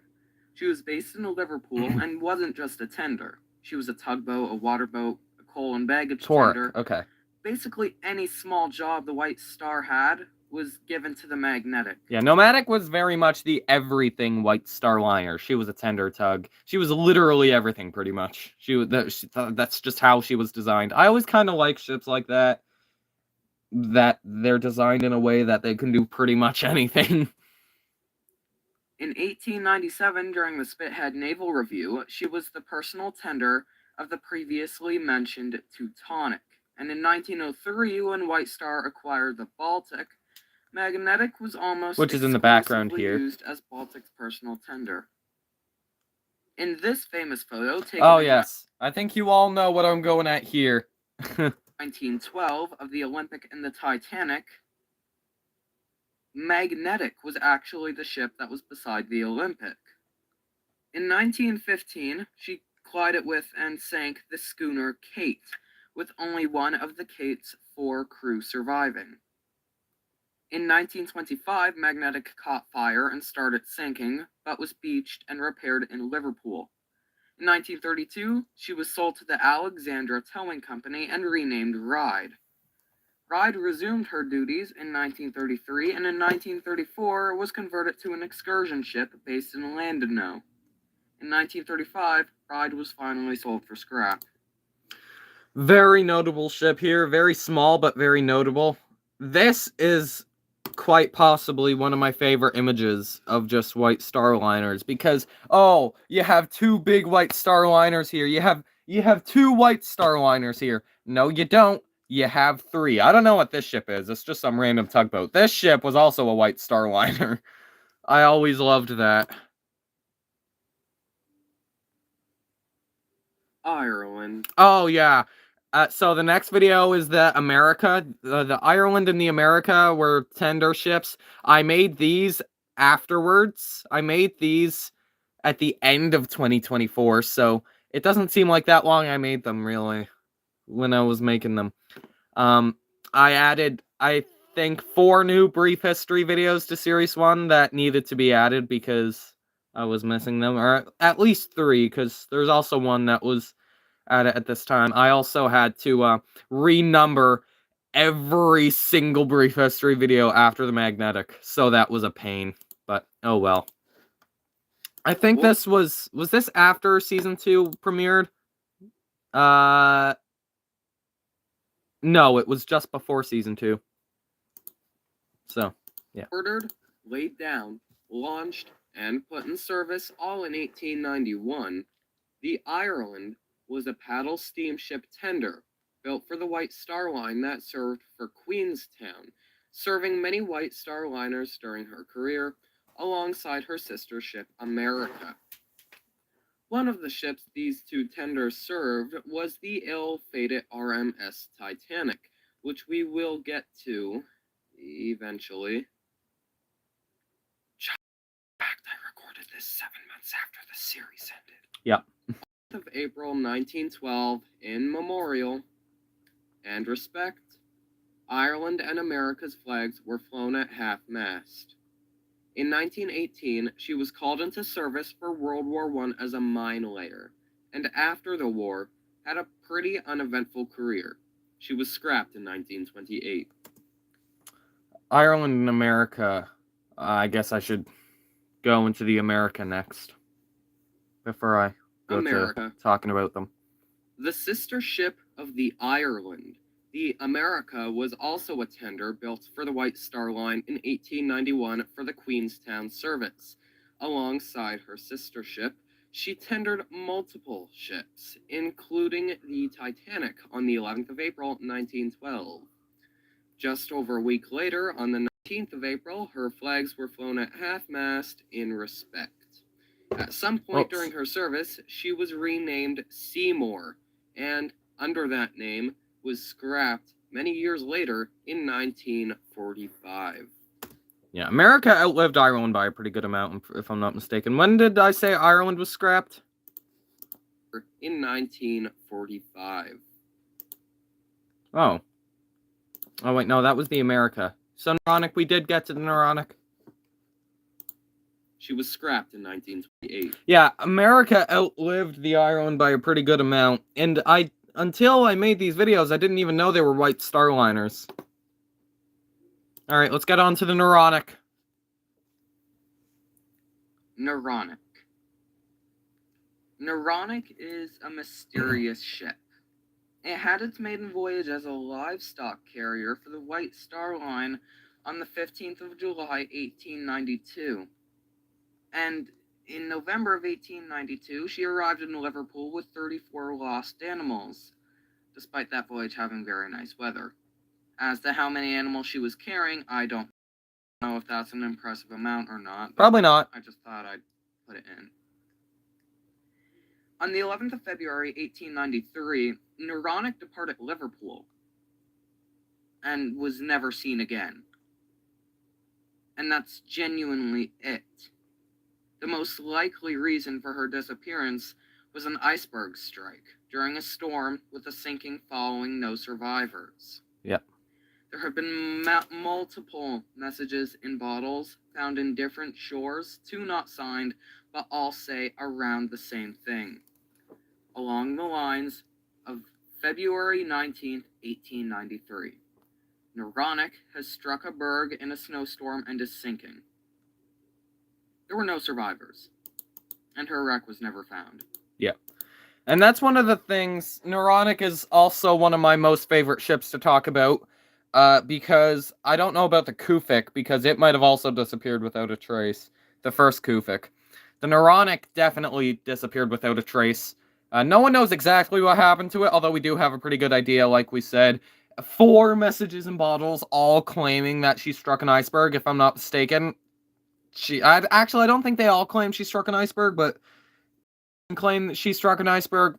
Speaker 2: She was based in Liverpool and wasn't just a tender. She was a tugboat, a water boat, a coal and baggage tender.
Speaker 1: Okay.
Speaker 2: Basically, any small job the White Star had was given to the Magnetic.
Speaker 1: Yeah, Nomadic was very much the everything White Star liner. She was a tender tug. She was literally everything, pretty much. That's just how she was designed. I always kind of like ships like that. That they're designed in a way that they can do pretty much anything.
Speaker 2: In 1897, during the Spithead Naval Review, she was the personal tender of the previously mentioned Teutonic. And in 1903, when White Star acquired the Baltic, Magnetic was almost
Speaker 1: Which is in the background here.
Speaker 2: used as Baltic's personal tender. In this famous photo taken
Speaker 1: Oh,
Speaker 2: in
Speaker 1: yes. I think you all know what I'm going at here.
Speaker 2: 1912 of the Olympic and the Titanic, Magnetic was actually the ship that was beside the Olympic. In 1915, she collided with and sank the schooner Kate, with only one of the Kate's 4 crew surviving. In 1925, Magnetic caught fire and started sinking, but was beached and repaired in Liverpool. In 1932, she was sold to the Alexandra Towing Company and renamed Ride. Ride resumed her duties in 1933, and in 1934 was converted to an excursion ship based in Llandudno. In 1935, Ride was finally sold for scrap.
Speaker 1: Very notable ship here. Very small, but very notable. This is quite possibly one of my favorite images of just White Star liners, because, oh, you have 2 big White Star liners here. You have 2 White Star liners here. No, you don't. You have 3. I don't know what this ship is. It's just some random tugboat. This ship was also a White Star liner. I always loved that.
Speaker 2: Ireland.
Speaker 1: Oh, yeah. So the next video is the America. The Ireland and the America were tender ships. I made these afterwards. I made these at the end of 2024, so it doesn't seem like that long I made them, really, when I was making them. I added, I think, 4 new brief history videos to Series 1 that needed to be added because I was missing them, or at least 3, because there's also one that was added at this time. I also had to renumber every single brief history video after the Magnetic, so that was a pain, but oh well. I think this was this after Season 2 premiered? No, it was just before Season 2. So, yeah.
Speaker 2: Ordered, laid down, launched, and put in service all in 1891, the Ireland was a paddle steamship tender built for the White Star Line that served for Queenstown, serving many White Star liners during her career, alongside her sister ship America. One of the ships these 2 tenders served was the ill-fated RMS Titanic, which we will get to eventually. In fact, I recorded this 7 months after the series ended.
Speaker 1: Yep.
Speaker 2: Of April 1912, in memorial and respect, Ireland and America's flags were flown at half-mast. In 1918, she was called into service for World War I as a mine layer, and after the war, had a pretty uneventful career. She was scrapped in 1928.
Speaker 1: Ireland and America. I guess I should go into the America next. before I go
Speaker 2: America.
Speaker 1: to talking about them.
Speaker 2: The sister ship of the Ireland, the America, was also a tender built for the White Star Line in 1891 for the Queenstown service. Alongside her sister ship, she tendered multiple ships, including the Titanic on the 11th of April, 1912. Just over a week later, on the 19th of April, her flags were flown at half-mast in respect. At some point during her service, she was renamed Seymour, and under that name was scrapped many years later in 1945.
Speaker 1: Yeah, America outlived Ireland by a pretty good amount, if I'm not mistaken. When did I say Ireland was scrapped?
Speaker 2: In 1945.
Speaker 1: Oh. Oh, wait, no, that was the America. So, Neuronic, we did get to the Neuronic.
Speaker 2: She was scrapped in 1928.
Speaker 1: Yeah, America outlived the Ireland by a pretty good amount, and until I made these videos, I didn't even know they were White Star Liners. Alright, let's get on to the Neuronic.
Speaker 2: Neuronic. Neuronic is a mysterious ship. It had its maiden voyage as a livestock carrier for the White Star Line on the 15th of July, 1892. And in November of 1892, she arrived in Liverpool with 34 lost animals, despite that voyage having very nice weather. As to how many animals she was carrying, I don't know if that's an impressive amount or not.
Speaker 1: Probably not.
Speaker 2: I just thought I'd put it in. On the 11th of February, 1893, Neuronic departed Liverpool and was never seen again. And that's genuinely it. The most likely reason for her disappearance was an iceberg strike during a storm with a sinking following no survivors.
Speaker 1: Yep.
Speaker 2: There have been multiple messages in bottles found in different shores, two not signed, but all say around the same thing. Along the lines of February 19th, 1893. Neuronic has struck a berg in a snowstorm and is sinking. There were no survivors, and her wreck was never found.
Speaker 1: Yeah. And that's one of the things. Neuronic is also one of my most favorite ships to talk about, because I don't know about the Kufic, because it might have also disappeared without a trace. The first Kufic. The Neuronic definitely disappeared without a trace. No one knows exactly what happened to it, although we do have a pretty good idea, like we said. 4 messages in bottles, all claiming that she struck an iceberg, if I'm not mistaken. I don't think they all claim she struck an iceberg, but claim that she struck an iceberg.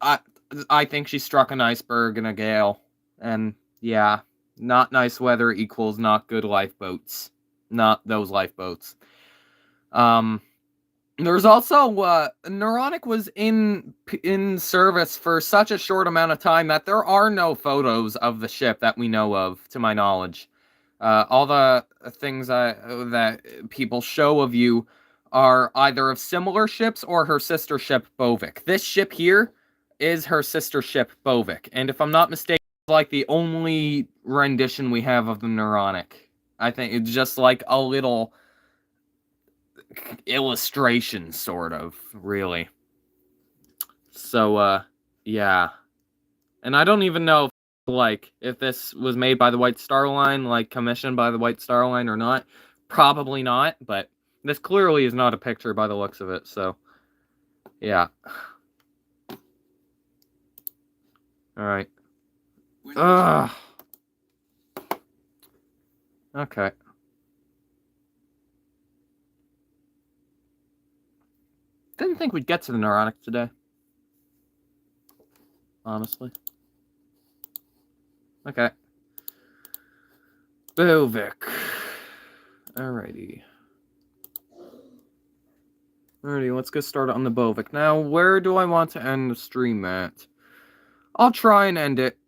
Speaker 1: I think she struck an iceberg in a gale. And yeah, not nice weather equals not good lifeboats. Not those lifeboats. There's also Neuronic was in service for such a short amount of time that there are no photos of the ship that we know of, to my knowledge. All the things that people show of you are either of similar ships or her sister ship, Bovic. This ship here is her sister ship, Bovic. And if I'm not mistaken, it's like the only rendition we have of the Neuronic. I think it's just like a little illustration, sort of, really. So, yeah. And I don't even know if this was made by the White Star Line, like commissioned by the White Star Line or not. Probably not, but this clearly is not a picture by the looks of it, so yeah. Alright. Okay. Didn't think we'd get to the Neuronic today. Honestly. Okay. Bovic. Alrighty. Alrighty, let's get started on the Bovic. Now, where do I want to end the stream at? I'll try and end it.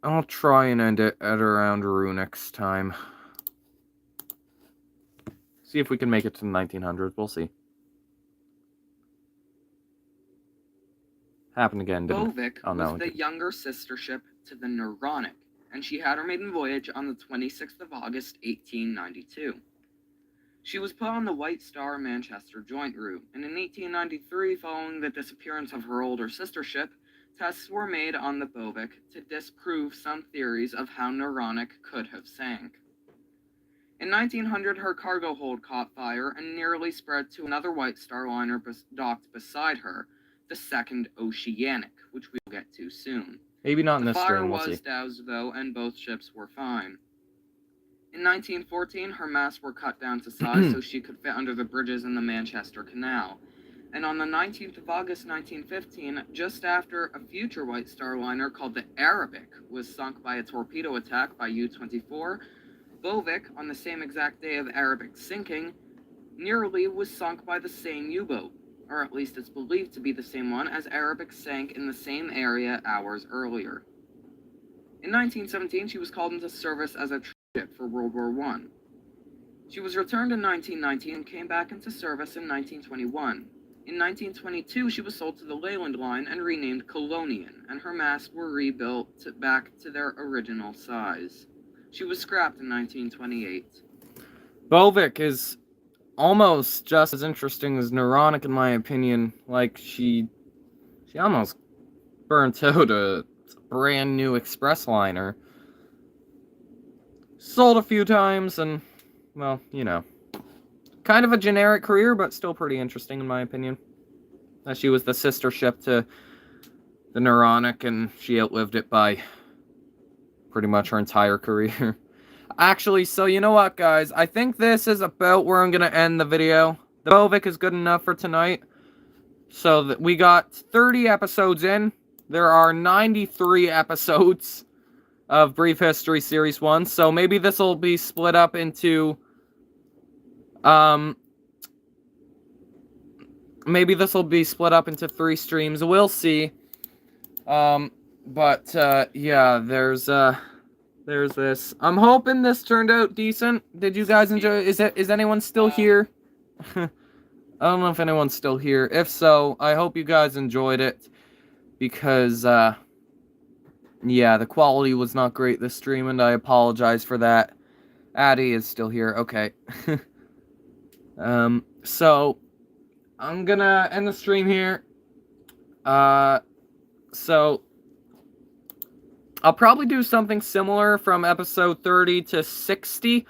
Speaker 1: I'll try and end it at around Rue next time. See if we can make it to the 1900s. We'll see. Happened again, didn't
Speaker 2: Bovic
Speaker 1: it? Oh, no,
Speaker 2: was the younger sister ship to the Neuronic, and she had her maiden voyage on the 26th of August, 1892. She was put on the White Star Manchester joint route, and in 1893, following the disappearance of her older sister ship, tests were made on the Bovic to disprove some theories of how Neuronic could have sank. In 1900, her cargo hold caught fire and nearly spread to another White Star liner docked beside her, the second Oceanic, which we'll get to soon.
Speaker 1: Maybe not in
Speaker 2: The
Speaker 1: this
Speaker 2: fire
Speaker 1: stream, we'll
Speaker 2: was
Speaker 1: see.
Speaker 2: doused, though, and both ships were fine. In 1914, her masts were cut down to size so she could fit under the bridges in the Manchester Canal. And on the 19th of August 1915, just after a future White Star liner called the Arabic was sunk by a torpedo attack by U-24, Bovic, on the same exact day of Arabic's sinking, nearly was sunk by the same U-boat, or at least it's believed to be the same one, as Arabic sank in the same area hours earlier. In 1917, she was called into service as a ship for World War I. She was returned in 1919 and came back into service in 1921. In 1922, she was sold to the Leyland Line and renamed Colonian, and her masts were rebuilt back to their original size. She was scrapped in 1928.
Speaker 1: Bovic is almost just as interesting as Neuronic, in my opinion. Like, she almost burnt out a brand new express liner. Sold a few times, and, well, you know. Kind of a generic career, but still pretty interesting, in my opinion. She was the sister ship to the Neuronic, and she outlived it by pretty much her entire career. Actually, so you know what, guys? I think this is about where I'm going to end the video. The Bovic is good enough for tonight. So that we got 30 episodes in. There are 93 episodes of Brief History Series 1. So maybe this will be split up into... maybe this will be split up into 3 streams. We'll see. Yeah, there's this. I'm hoping this turned out decent. Did you guys enjoy it? Is anyone still here? I don't know if anyone's still here. If so, I hope you guys enjoyed it. Because, yeah, the quality was not great this stream, and I apologize for that. Addie is still here. Okay. So, I'm gonna end the stream here. So, I'll probably do something similar from episode 30 to 60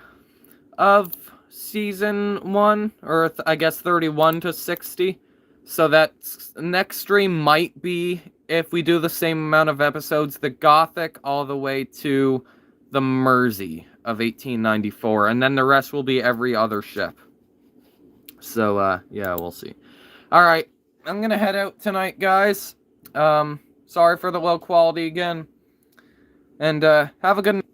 Speaker 1: of season 1, or I guess 31 to 60. So that next stream might be, if we do the same amount of episodes, the Gothic all the way to the Mersey of 1894, and then the rest will be every other ship. So, yeah, we'll see. Alright, I'm gonna head out tonight, guys. Sorry for the low quality again. And, have a good night.